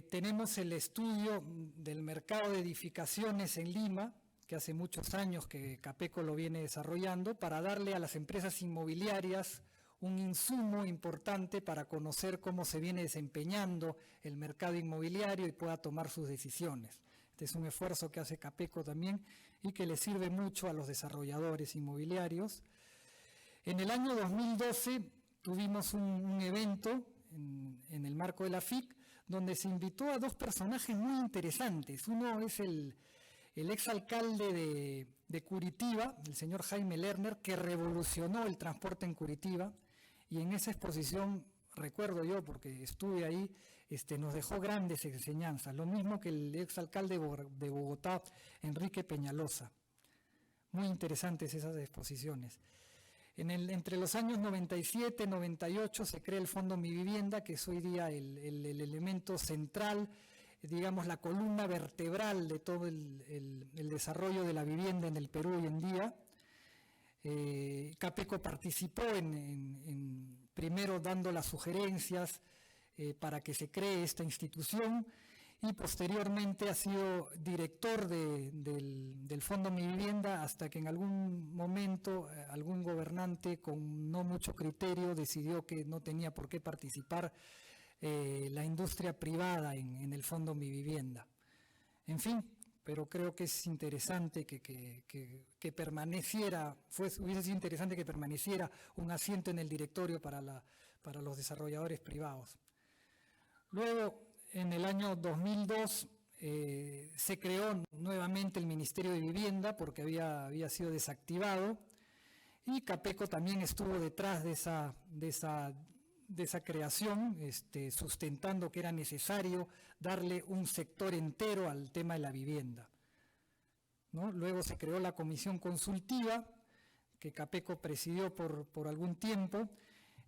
tenemos el estudio del mercado de edificaciones en Lima, que hace muchos años que Capeco lo viene desarrollando, para darle a las empresas inmobiliarias un insumo importante para conocer cómo se viene desempeñando el mercado inmobiliario y pueda tomar sus decisiones. Este es un esfuerzo que hace Capeco también y que le sirve mucho a los desarrolladores inmobiliarios. En el año 2012 tuvimos un evento en el marco de la FIC, donde se invitó a dos personajes muy interesantes. Uno es el exalcalde de Curitiba, el señor Jaime Lerner, que revolucionó el transporte en Curitiba, y en esa exposición, recuerdo yo, porque estuve ahí, nos dejó grandes enseñanzas, lo mismo que el exalcalde de Bogotá, Enrique Peñalosa. Muy interesantes esas exposiciones. Entre los años 97 y 98 se crea el Fondo Mi Vivienda, que es hoy día el elemento central, digamos la columna vertebral de todo el desarrollo de la vivienda en el Perú hoy en día. Capeco participó primero dando las sugerencias para que se cree esta institución, y posteriormente ha sido director del Fondo Mi Vivienda hasta que en algún momento algún gobernante con no mucho criterio decidió que no tenía por qué participar la industria privada en el Fondo Mi Vivienda. En fin, pero creo que es interesante que permaneciera, hubiese sido interesante que permaneciera un asiento en el directorio para los desarrolladores privados. Luego, en el año 2002 se creó nuevamente el Ministerio de Vivienda porque había sido desactivado, y Capeco también estuvo detrás de esa de esa creación, sustentando que era necesario darle un sector entero al tema de la vivienda, ¿no? Luego se creó la comisión consultiva, que Capeco presidió por algún tiempo.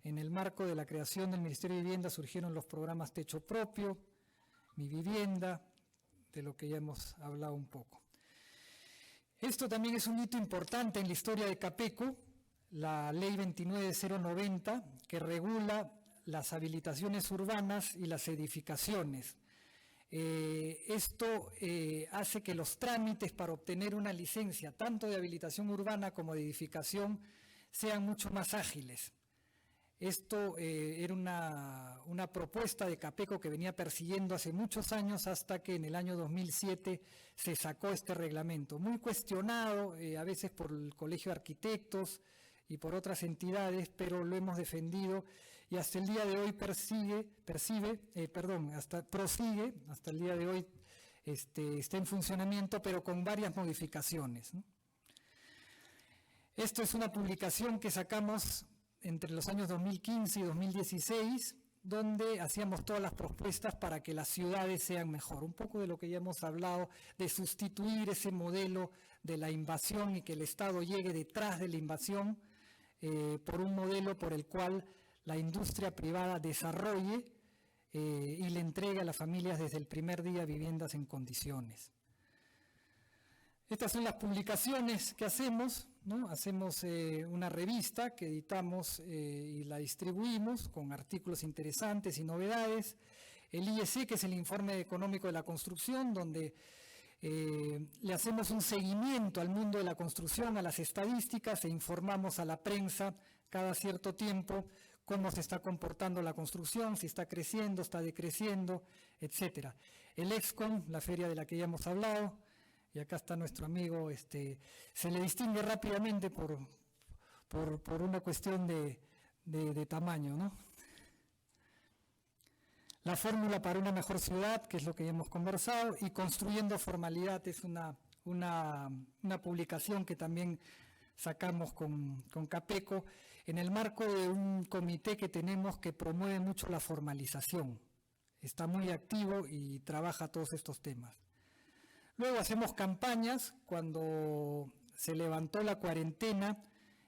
En el marco de la creación del Ministerio de Vivienda surgieron los programas Techo Propio, Mi Vivienda, de lo que ya hemos hablado un poco. Esto también es un hito importante en la historia de Capeco, la Ley 29090, que regula las habilitaciones urbanas y las edificaciones. Esto hace que los trámites para obtener una licencia, tanto de habilitación urbana como de edificación, sean mucho más ágiles. Esto era una propuesta de Capeco que venía persiguiendo hace muchos años, hasta que en el año 2007 se sacó este reglamento, muy cuestionado a veces por el Colegio de Arquitectos y por otras entidades, pero lo hemos defendido y hasta el día de hoy prosigue, hasta el día de hoy está en funcionamiento, pero con varias modificaciones, ¿no? Esto es una publicación que sacamos entre los años 2015 y 2016, donde hacíamos todas las propuestas para que las ciudades sean mejor. Un poco de lo que ya hemos hablado, de sustituir ese modelo de la invasión y que el Estado llegue detrás de la invasión por un modelo por el cual la industria privada desarrolle y le entregue a las familias desde el primer día viviendas en condiciones. Estas son las publicaciones que hacemos, ¿no? Hacemos una revista que editamos y la distribuimos con artículos interesantes y novedades. El IEC, que es el Informe Económico de la Construcción, donde le hacemos un seguimiento al mundo de la construcción, a las estadísticas, e informamos a la prensa cada cierto tiempo cómo se está comportando la construcción, si está creciendo, está decreciendo, etcétera. El EXCON, la feria de la que ya hemos hablado, y acá está nuestro amigo, se le distingue rápidamente por una cuestión de tamaño, ¿no? La fórmula para una mejor ciudad, que es lo que ya hemos conversado, y Construyendo Formalidad es una publicación que también sacamos con Capeco en el marco de un comité que tenemos que promueve mucho la formalización. Está muy activo y trabaja todos estos temas. Luego hacemos campañas. Cuando se levantó la cuarentena,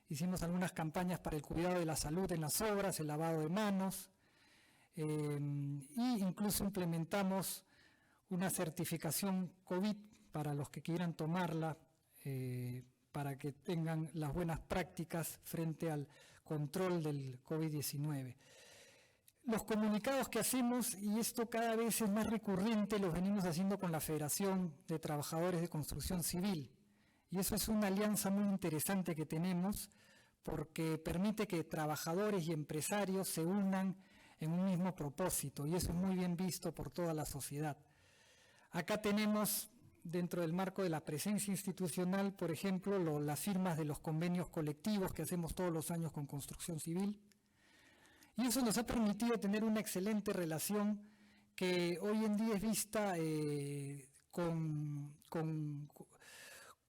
hicimos algunas campañas para el cuidado de la salud en las obras, el lavado de manos, e incluso implementamos una certificación COVID para los que quieran tomarla, para que tengan las buenas prácticas frente al control del COVID-19. Los comunicados que hacemos, y esto cada vez es más recurrente, los venimos haciendo con la Federación de Trabajadores de Construcción Civil. Y eso es una alianza muy interesante que tenemos, porque permite que trabajadores y empresarios se unan en un mismo propósito, y eso es muy bien visto por toda la sociedad. Acá tenemos, dentro del marco de la presencia institucional, por ejemplo, las firmas de los convenios colectivos que hacemos todos los años con Construcción Civil. Y eso nos ha permitido tener una excelente relación que hoy en día es vista con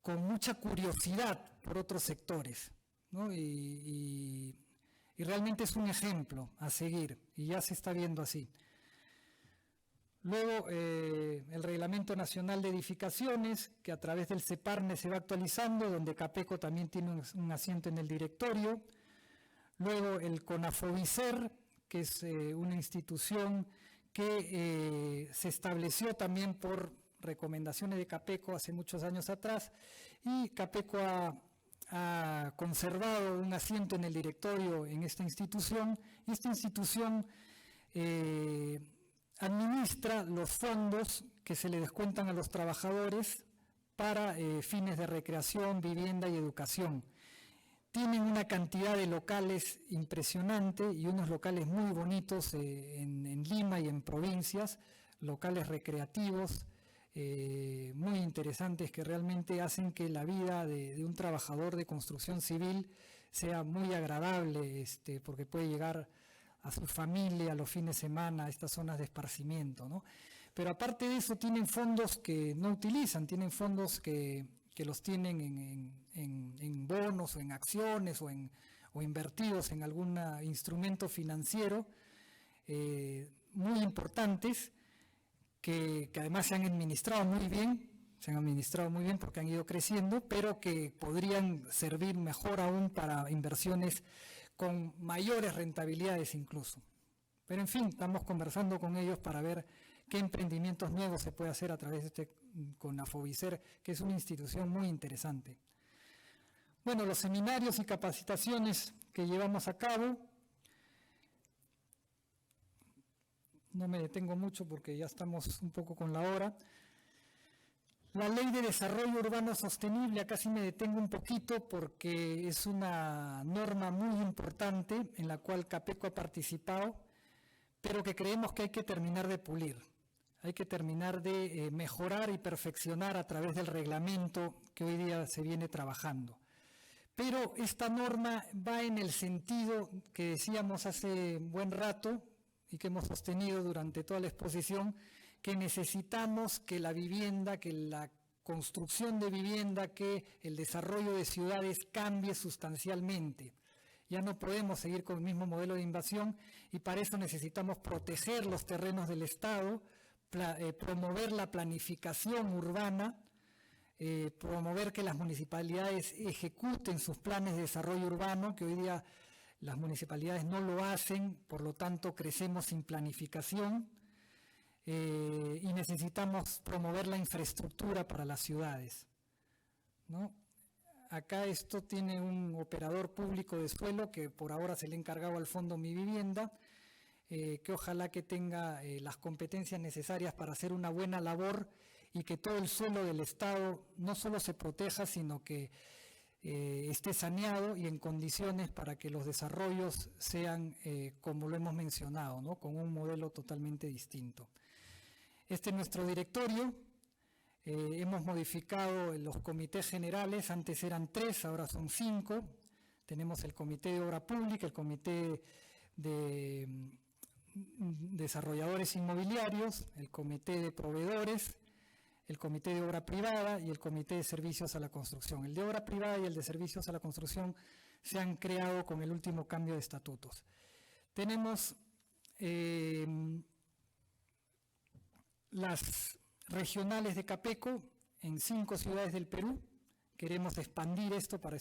mucha curiosidad por otros sectores, ¿no? Y realmente es un ejemplo a seguir, y ya se está viendo así. Luego, el Reglamento Nacional de Edificaciones, que a través del CEPARNE se va actualizando, donde Capeco también tiene un asiento en el directorio. Luego el CONAFOBICER, que es una institución que se estableció también por recomendaciones de Capeco hace muchos años atrás, y Capeco ha conservado un asiento en el directorio en esta institución, y esta institución administra los fondos que se le descuentan a los trabajadores para fines de recreación, vivienda y educación. Tienen una cantidad de locales impresionante y unos locales muy bonitos en Lima y en provincias, locales recreativos muy interesantes que realmente hacen que la vida de un trabajador de construcción civil sea muy agradable, porque puede llegar a su familia a los fines de semana, a estas zonas de esparcimiento, ¿no? Pero aparte de eso tienen fondos que no utilizan, tienen fondos que los tienen en bonos o en acciones o o invertidos en algún instrumento financiero muy importantes que además se han administrado muy bien porque han ido creciendo, pero que podrían servir mejor aún para inversiones con mayores rentabilidades incluso. Pero en fin, estamos conversando con ellos para ver qué emprendimientos nuevos se puede hacer a través de con Afobicer, que es una institución muy interesante. Bueno, los seminarios y capacitaciones que llevamos a cabo, no me detengo mucho porque ya estamos un poco con la hora. La Ley de Desarrollo Urbano Sostenible, acá sí me detengo un poquito porque es una norma muy importante en la cual Capeco ha participado, pero que creemos que hay que terminar de pulir. Hay que terminar de mejorar y perfeccionar a través del reglamento que hoy día se viene trabajando. Pero esta norma va en el sentido que decíamos hace buen rato y que hemos sostenido durante toda la exposición, que necesitamos que la vivienda, que la construcción de vivienda, que el desarrollo de ciudades cambie sustancialmente. Ya no podemos seguir con el mismo modelo de invasión y para eso necesitamos proteger los terrenos del Estado, promover la planificación urbana, promover que las municipalidades ejecuten sus planes de desarrollo urbano, que hoy día las municipalidades no lo hacen, por lo tanto crecemos sin planificación, y necesitamos promover la infraestructura para las ciudades, ¿no? Acá esto tiene un operador público de suelo que por ahora se le ha encargado al Fondo Mi Vivienda, que ojalá que tenga las competencias necesarias para hacer una buena labor y que todo el suelo del Estado no solo se proteja, sino que esté saneado y en condiciones para que los desarrollos sean, como lo hemos mencionado, ¿no? Con un modelo totalmente distinto. Este es nuestro directorio. Hemos modificado los comités generales, antes eran 3, ahora son 5. Tenemos el Comité de Obra Pública, el Comité de Desarrolladores Inmobiliarios, el Comité de Proveedores, el Comité de Obra Privada y el Comité de Servicios a la Construcción. El de Obra Privada y el de Servicios a la Construcción se han creado con el último cambio de estatutos. Tenemos las regionales de Capeco en 5 ciudades del Perú. Queremos expandir esto para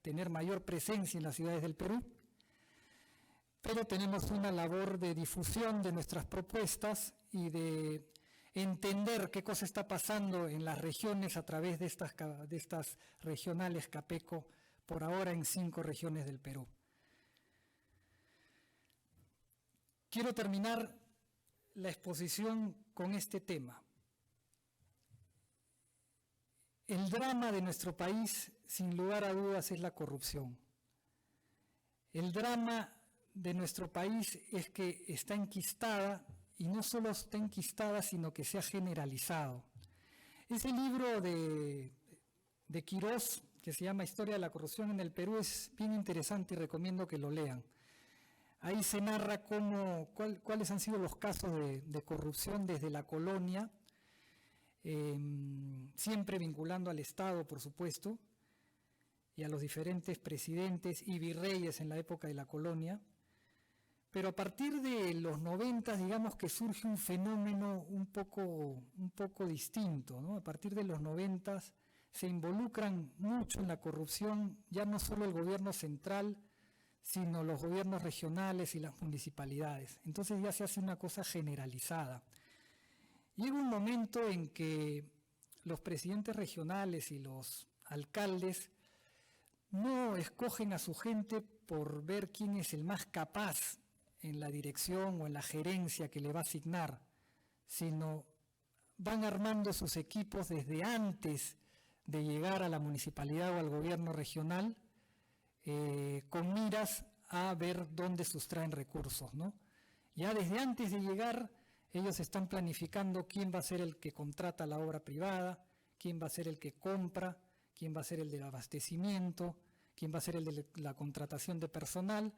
tener mayor presencia en las ciudades del Perú. Pero tenemos una labor de difusión de nuestras propuestas y de entender qué cosa está pasando en las regiones a través de estas regionales Capeco, por ahora en 5 regiones del Perú. Quiero terminar la exposición con este tema. El drama de nuestro país, sin lugar a dudas, es la corrupción. El drama de nuestro país es que está enquistada, y no solo está enquistada, sino que se ha generalizado. Ese libro de Quirós, que se llama Historia de la Corrupción en el Perú, es bien interesante y recomiendo que lo lean. Ahí se narra cuáles han sido los casos de corrupción desde la colonia, siempre vinculando al Estado, por supuesto, y a los diferentes presidentes y virreyes en la época de la colonia. Pero a partir de los 90, digamos que surge un fenómeno un poco distinto, ¿no? A partir de los 90 se involucran mucho en la corrupción, ya no solo el gobierno central, sino los gobiernos regionales y las municipalidades. Entonces ya se hace una cosa generalizada. Llega un momento en que los presidentes regionales y los alcaldes no escogen a su gente por ver quién es el más capaz en la dirección o en la gerencia que le va a asignar, sino van armando sus equipos desde antes de llegar a la municipalidad o al gobierno regional, con miras a ver dónde sustraen recursos, ¿no? Ya desde antes de llegar, ellos están planificando quién va a ser el que contrata la obra privada, quién va a ser el que compra, quién va a ser el del abastecimiento, quién va a ser el de la contratación de personal,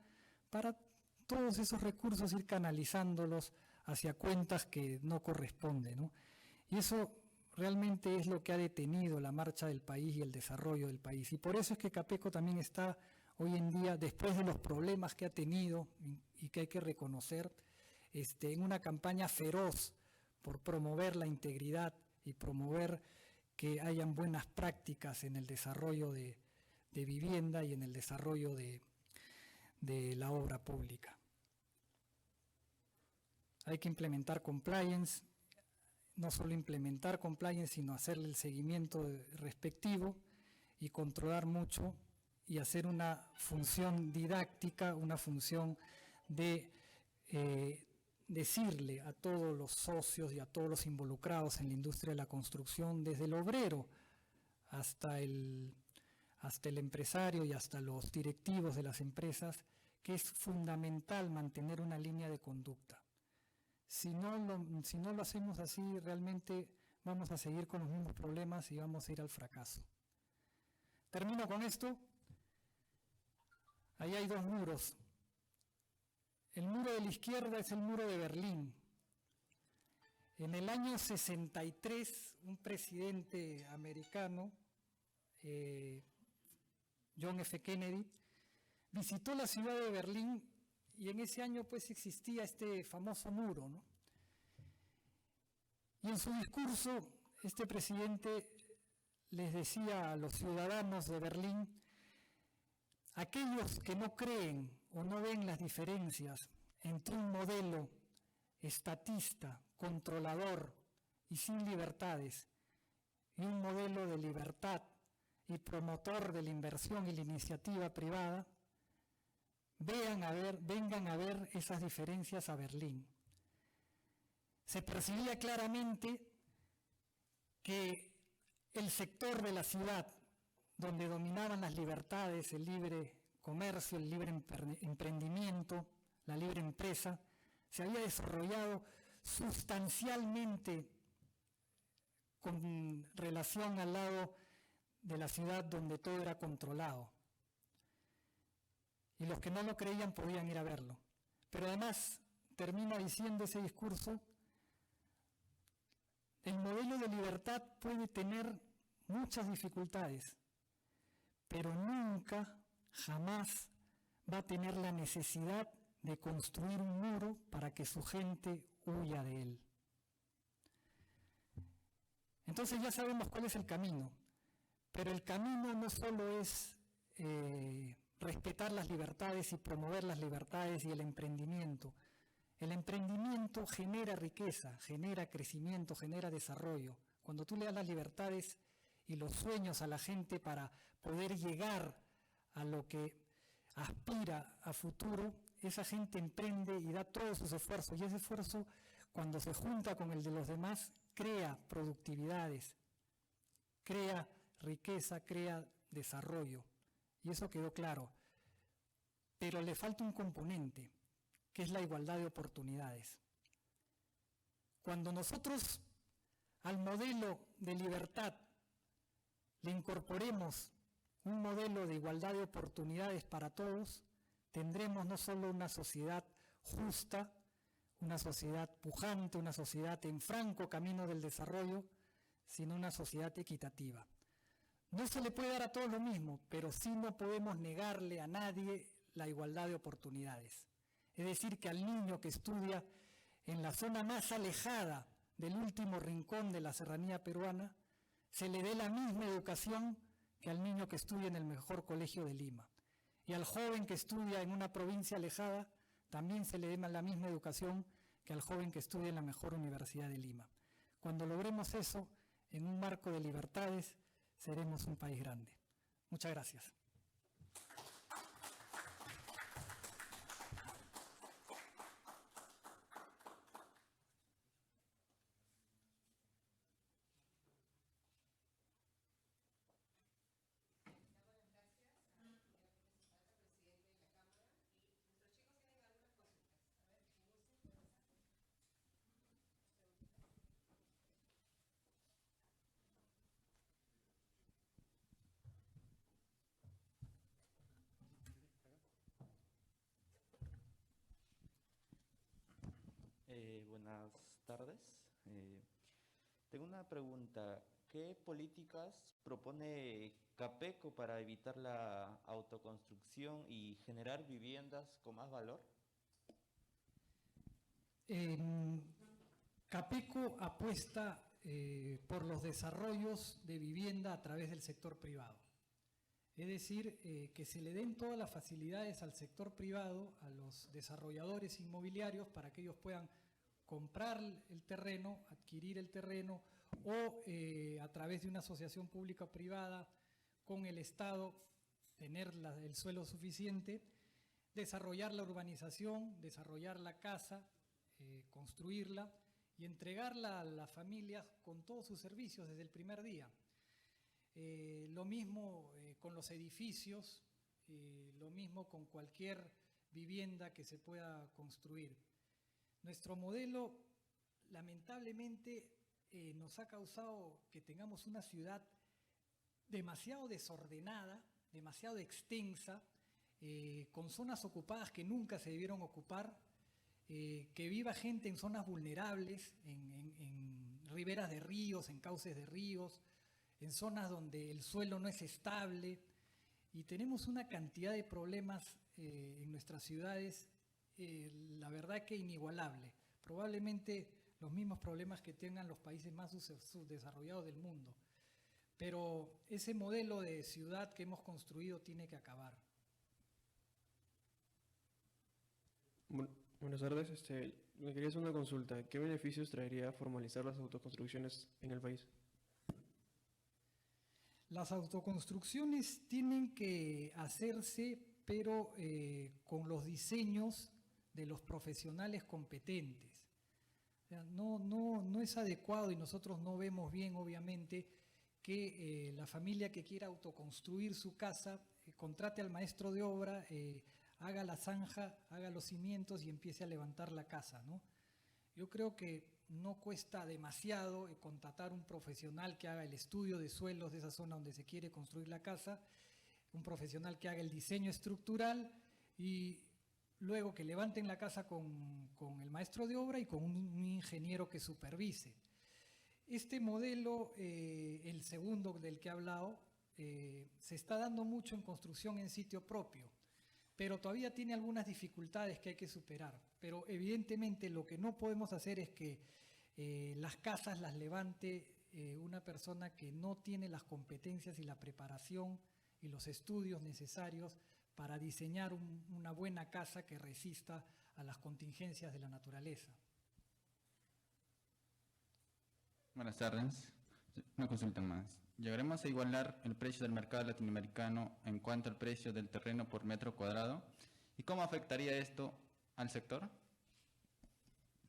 para todos esos recursos ir canalizándolos hacia cuentas que no corresponden, ¿no? Y eso realmente es lo que ha detenido la marcha del país y el desarrollo del país. Y por eso es que Capeco también está hoy en día, después de los problemas que ha tenido y que hay que reconocer, en una campaña feroz por promover la integridad y promover que hayan buenas prácticas en el desarrollo de vivienda y en el desarrollo de la obra pública. Hay que implementar compliance, no solo implementar compliance, sino hacerle el seguimiento respectivo y controlar mucho y hacer una función didáctica, una función de decirle a todos los socios y a todos los involucrados en la industria de la construcción, desde el obrero hasta el empresario y hasta los directivos de las empresas, que es fundamental mantener una línea de conducta. Si no lo hacemos así, realmente vamos a seguir con los mismos problemas y vamos a ir al fracaso. Termino con esto. Ahí hay dos muros. El muro de la izquierda es el muro de Berlín. En el año 63, un presidente americano, John F. Kennedy, visitó la ciudad de Berlín y en ese año pues existía este famoso muro, ¿no? Y en su discurso, este presidente les decía a los ciudadanos de Berlín: aquellos que no creen o no ven las diferencias entre un modelo estatista, controlador y sin libertades, y un modelo de libertad y promotor de la inversión y la iniciativa privada, vengan a ver esas diferencias a Berlín. Se percibía claramente que el sector de la ciudad donde dominaban las libertades, el libre comercio, el libre emprendimiento, la libre empresa, se había desarrollado sustancialmente con relación al lado de la ciudad donde todo era controlado. Y los que no lo creían podían ir a verlo. Pero además termina diciendo ese discurso: el modelo de libertad puede tener muchas dificultades, pero nunca, jamás va a tener la necesidad de construir un muro para que su gente huya de él. Entonces ya sabemos cuál es el camino, pero el camino no solo es respetar las libertades y promover las libertades y el emprendimiento. El emprendimiento genera riqueza, genera crecimiento, genera desarrollo. Cuando tú le das las libertades y los sueños a la gente para poder llegar a lo que aspira a futuro, esa gente emprende y da todos sus esfuerzos. Y ese esfuerzo, cuando se junta con el de los demás, crea productividades, crea riqueza, crea desarrollo. Y eso quedó claro. Pero le falta un componente, que es la igualdad de oportunidades. Cuando nosotros al modelo de libertad le incorporemos un modelo de igualdad de oportunidades para todos, tendremos no solo una sociedad justa, una sociedad pujante, una sociedad en franco camino del desarrollo, sino una sociedad equitativa. No se le puede dar a todos lo mismo, pero sí no podemos negarle a nadie la igualdad de oportunidades. Es decir, que al niño que estudia en la zona más alejada del último rincón de la serranía peruana, se le dé la misma educación que al niño que estudia en el mejor colegio de Lima. Y al joven que estudia en una provincia alejada, también se le dé la misma educación que al joven que estudia en la mejor universidad de Lima. Cuando logremos eso, en un marco de libertades, seremos un país grande. Muchas gracias. Buenas tardes. Tengo una pregunta. ¿qué políticas propone Capeco para evitar la autoconstrucción y generar viviendas con más valor? Capeco apuesta por los desarrollos de vivienda a través del sector privado. Es decir, que se le den todas las facilidades al sector privado, a los desarrolladores inmobiliarios, para que ellos puedan comprar el terreno, adquirir el terreno, o a través de una asociación pública o privada con el Estado, tener el suelo suficiente, desarrollar la urbanización, desarrollar la casa, construirla y entregarla a las familias con todos sus servicios desde el primer día. Lo mismo con los edificios, lo mismo con cualquier vivienda que se pueda construir. Nuestro modelo, lamentablemente, nos ha causado que tengamos una ciudad demasiado desordenada, demasiado extensa, con zonas ocupadas que nunca se debieron ocupar, que viva gente en zonas vulnerables, en riberas de ríos, en cauces de ríos, en zonas donde el suelo no es estable, y tenemos una cantidad de problemas en nuestras ciudades, la verdad que inigualable. Probablemente los mismos problemas que tengan los países más subdesarrollados del mundo. Pero ese modelo de ciudad que hemos construido tiene que acabar. Buenas tardes. Me quería hacer una consulta. ¿Qué beneficios traería formalizar las autoconstrucciones en el país? Las autoconstrucciones tienen que hacerse, pero con los diseños de los profesionales competentes. O sea, no es adecuado, y nosotros no vemos bien, obviamente, que la familia que quiera autoconstruir su casa contrate al maestro de obra, haga la zanja, haga los cimientos y empiece a levantar la casa, ¿no? Yo creo que no cuesta demasiado contratar un profesional que haga el estudio de suelos de esa zona donde se quiere construir la casa, un profesional que haga el diseño estructural y luego que levanten la casa con el maestro de obra y con un ingeniero que supervise. Este modelo, el segundo del que he hablado, se está dando mucho en construcción en sitio propio, pero todavía tiene algunas dificultades que hay que superar. Pero evidentemente lo que no podemos hacer es que las casas las levante una persona que no tiene las competencias y la preparación y los estudios necesarios para diseñar una buena casa que resista a las contingencias de la naturaleza. Buenas tardes. Una consulta más. ¿Llegaremos a igualar el precio del mercado latinoamericano en cuanto al precio del terreno por metro cuadrado? ¿Y cómo afectaría esto al sector?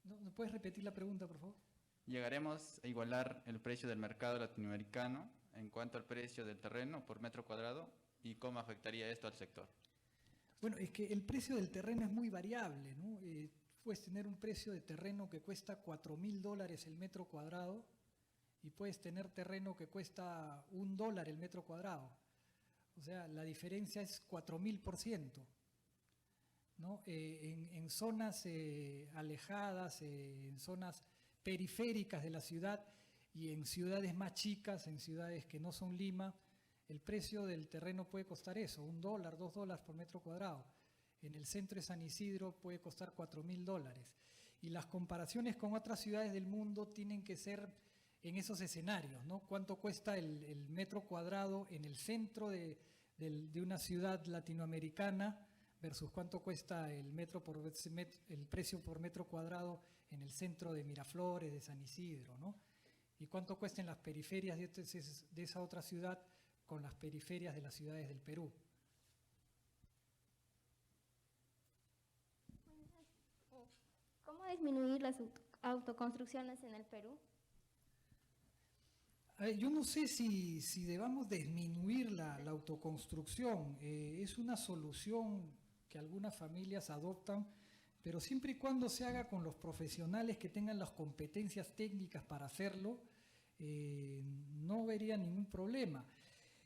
¿No puedes repetir la pregunta, por favor? ¿Llegaremos a igualar el precio del mercado latinoamericano en cuanto al precio del terreno por metro cuadrado? ¿Y cómo afectaría esto al sector? Bueno, es que el precio del terreno es muy variable, ¿no? Puedes tener un precio de terreno que cuesta $4.000 el metro cuadrado y puedes tener terreno que cuesta $1 el metro cuadrado. O sea, la diferencia es 4.000%, ¿no? En zonas alejadas, en zonas periféricas de la ciudad y en ciudades más chicas, en ciudades que no son Lima, el precio del terreno puede costar eso, $1, $2 por metro cuadrado. En el centro de San Isidro puede costar $4.000. Y las comparaciones con otras ciudades del mundo tienen que ser en esos escenarios, ¿no? ¿Cuánto cuesta el metro cuadrado en el centro de una ciudad latinoamericana versus cuánto cuesta el precio por metro cuadrado en el centro de Miraflores, de San Isidro, ¿no? Y cuánto cuesta en las periferias de esa otra ciudad con las periferias de las ciudades del Perú. ¿Cómo disminuir las autoconstrucciones en el Perú? Yo no sé si debamos disminuir la autoconstrucción. Es una solución que algunas familias adoptan, pero siempre y cuando se haga con los profesionales que tengan las competencias técnicas para hacerlo, no vería ningún problema.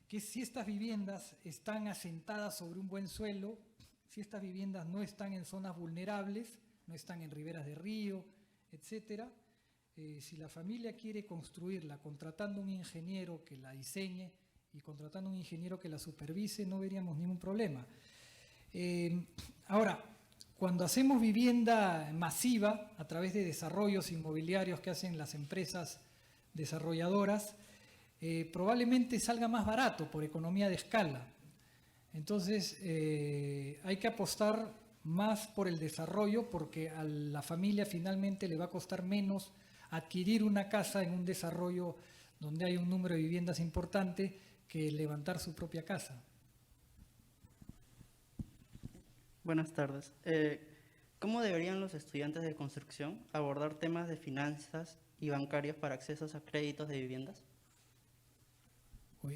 Que si estas viviendas están asentadas sobre un buen suelo, si estas viviendas no están en zonas vulnerables, no están en riberas de río, etcétera, Si la familia quiere construirla contratando un ingeniero que la diseñe y contratando un ingeniero que la supervise, no veríamos ningún problema. Ahora, cuando hacemos vivienda masiva a través de desarrollos inmobiliarios que hacen las empresas desarrolladoras, probablemente salga más barato por economía de escala. Entonces, hay que apostar más por el desarrollo porque a la familia finalmente le va a costar menos adquirir una casa en un desarrollo donde hay un número de viviendas importante que levantar su propia casa. Buenas tardes. ¿Cómo deberían los estudiantes de construcción abordar temas de finanzas y bancarios para accesos a créditos de viviendas?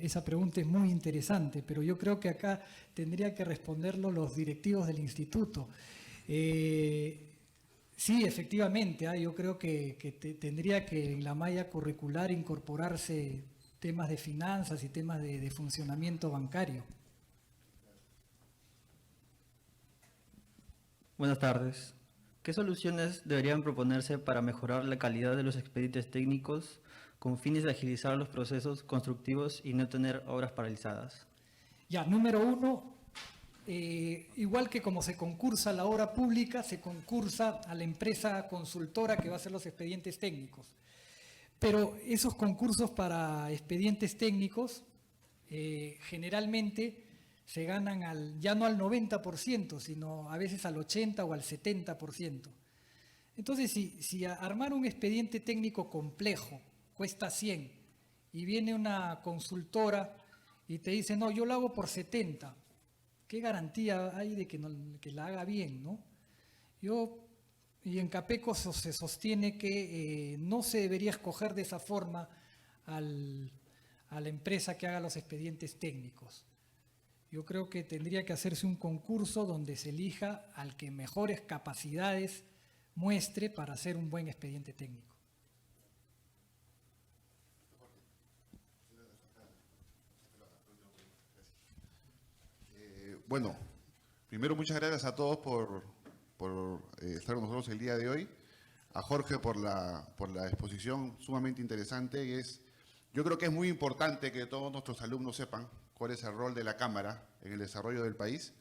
Esa pregunta es muy interesante, pero yo creo que acá tendría que responderlo los directivos del instituto. Sí, efectivamente, yo creo que tendría que en la malla curricular incorporarse temas de finanzas y temas de funcionamiento bancario. Buenas tardes. ¿Qué soluciones deberían proponerse para mejorar la calidad de los expedientes técnicos con fines de agilizar los procesos constructivos y no tener obras paralizadas? Ya, número uno, igual que como se concursa la obra pública, se concursa a la empresa consultora que va a hacer los expedientes técnicos. Pero esos concursos para expedientes técnicos generalmente se ganan ya no al 90%, sino a veces al 80% o al 70%. Entonces, si armar un expediente técnico complejo cuesta 100 y viene una consultora y te dice, no, yo lo hago por 70, ¿qué garantía hay de que la haga bien, no? Y en Capeco se sostiene que no se debería escoger de esa forma a la empresa que haga los expedientes técnicos. Yo creo que tendría que hacerse un concurso donde se elija al que mejores capacidades muestre para hacer un buen expediente técnico. Bueno, primero muchas gracias a todos por estar con nosotros el día de hoy. A Jorge por la exposición sumamente interesante. Yo creo que es muy importante que todos nuestros alumnos sepan cuál es el rol de la Cámara en el desarrollo del país.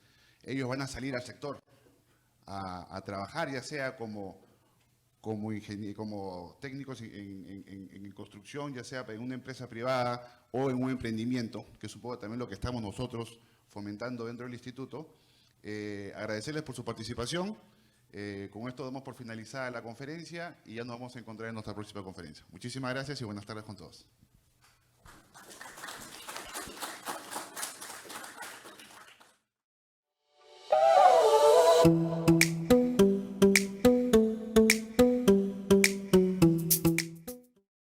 Ellos van a salir al sector a trabajar, ya sea como técnicos en construcción, ya sea en una empresa privada o en un emprendimiento, que supongo también lo que estamos nosotros fomentando dentro del instituto. Agradecerles por su participación. Con esto damos por finalizada la conferencia y ya nos vamos a encontrar en nuestra próxima conferencia. Muchísimas gracias y buenas tardes con todos.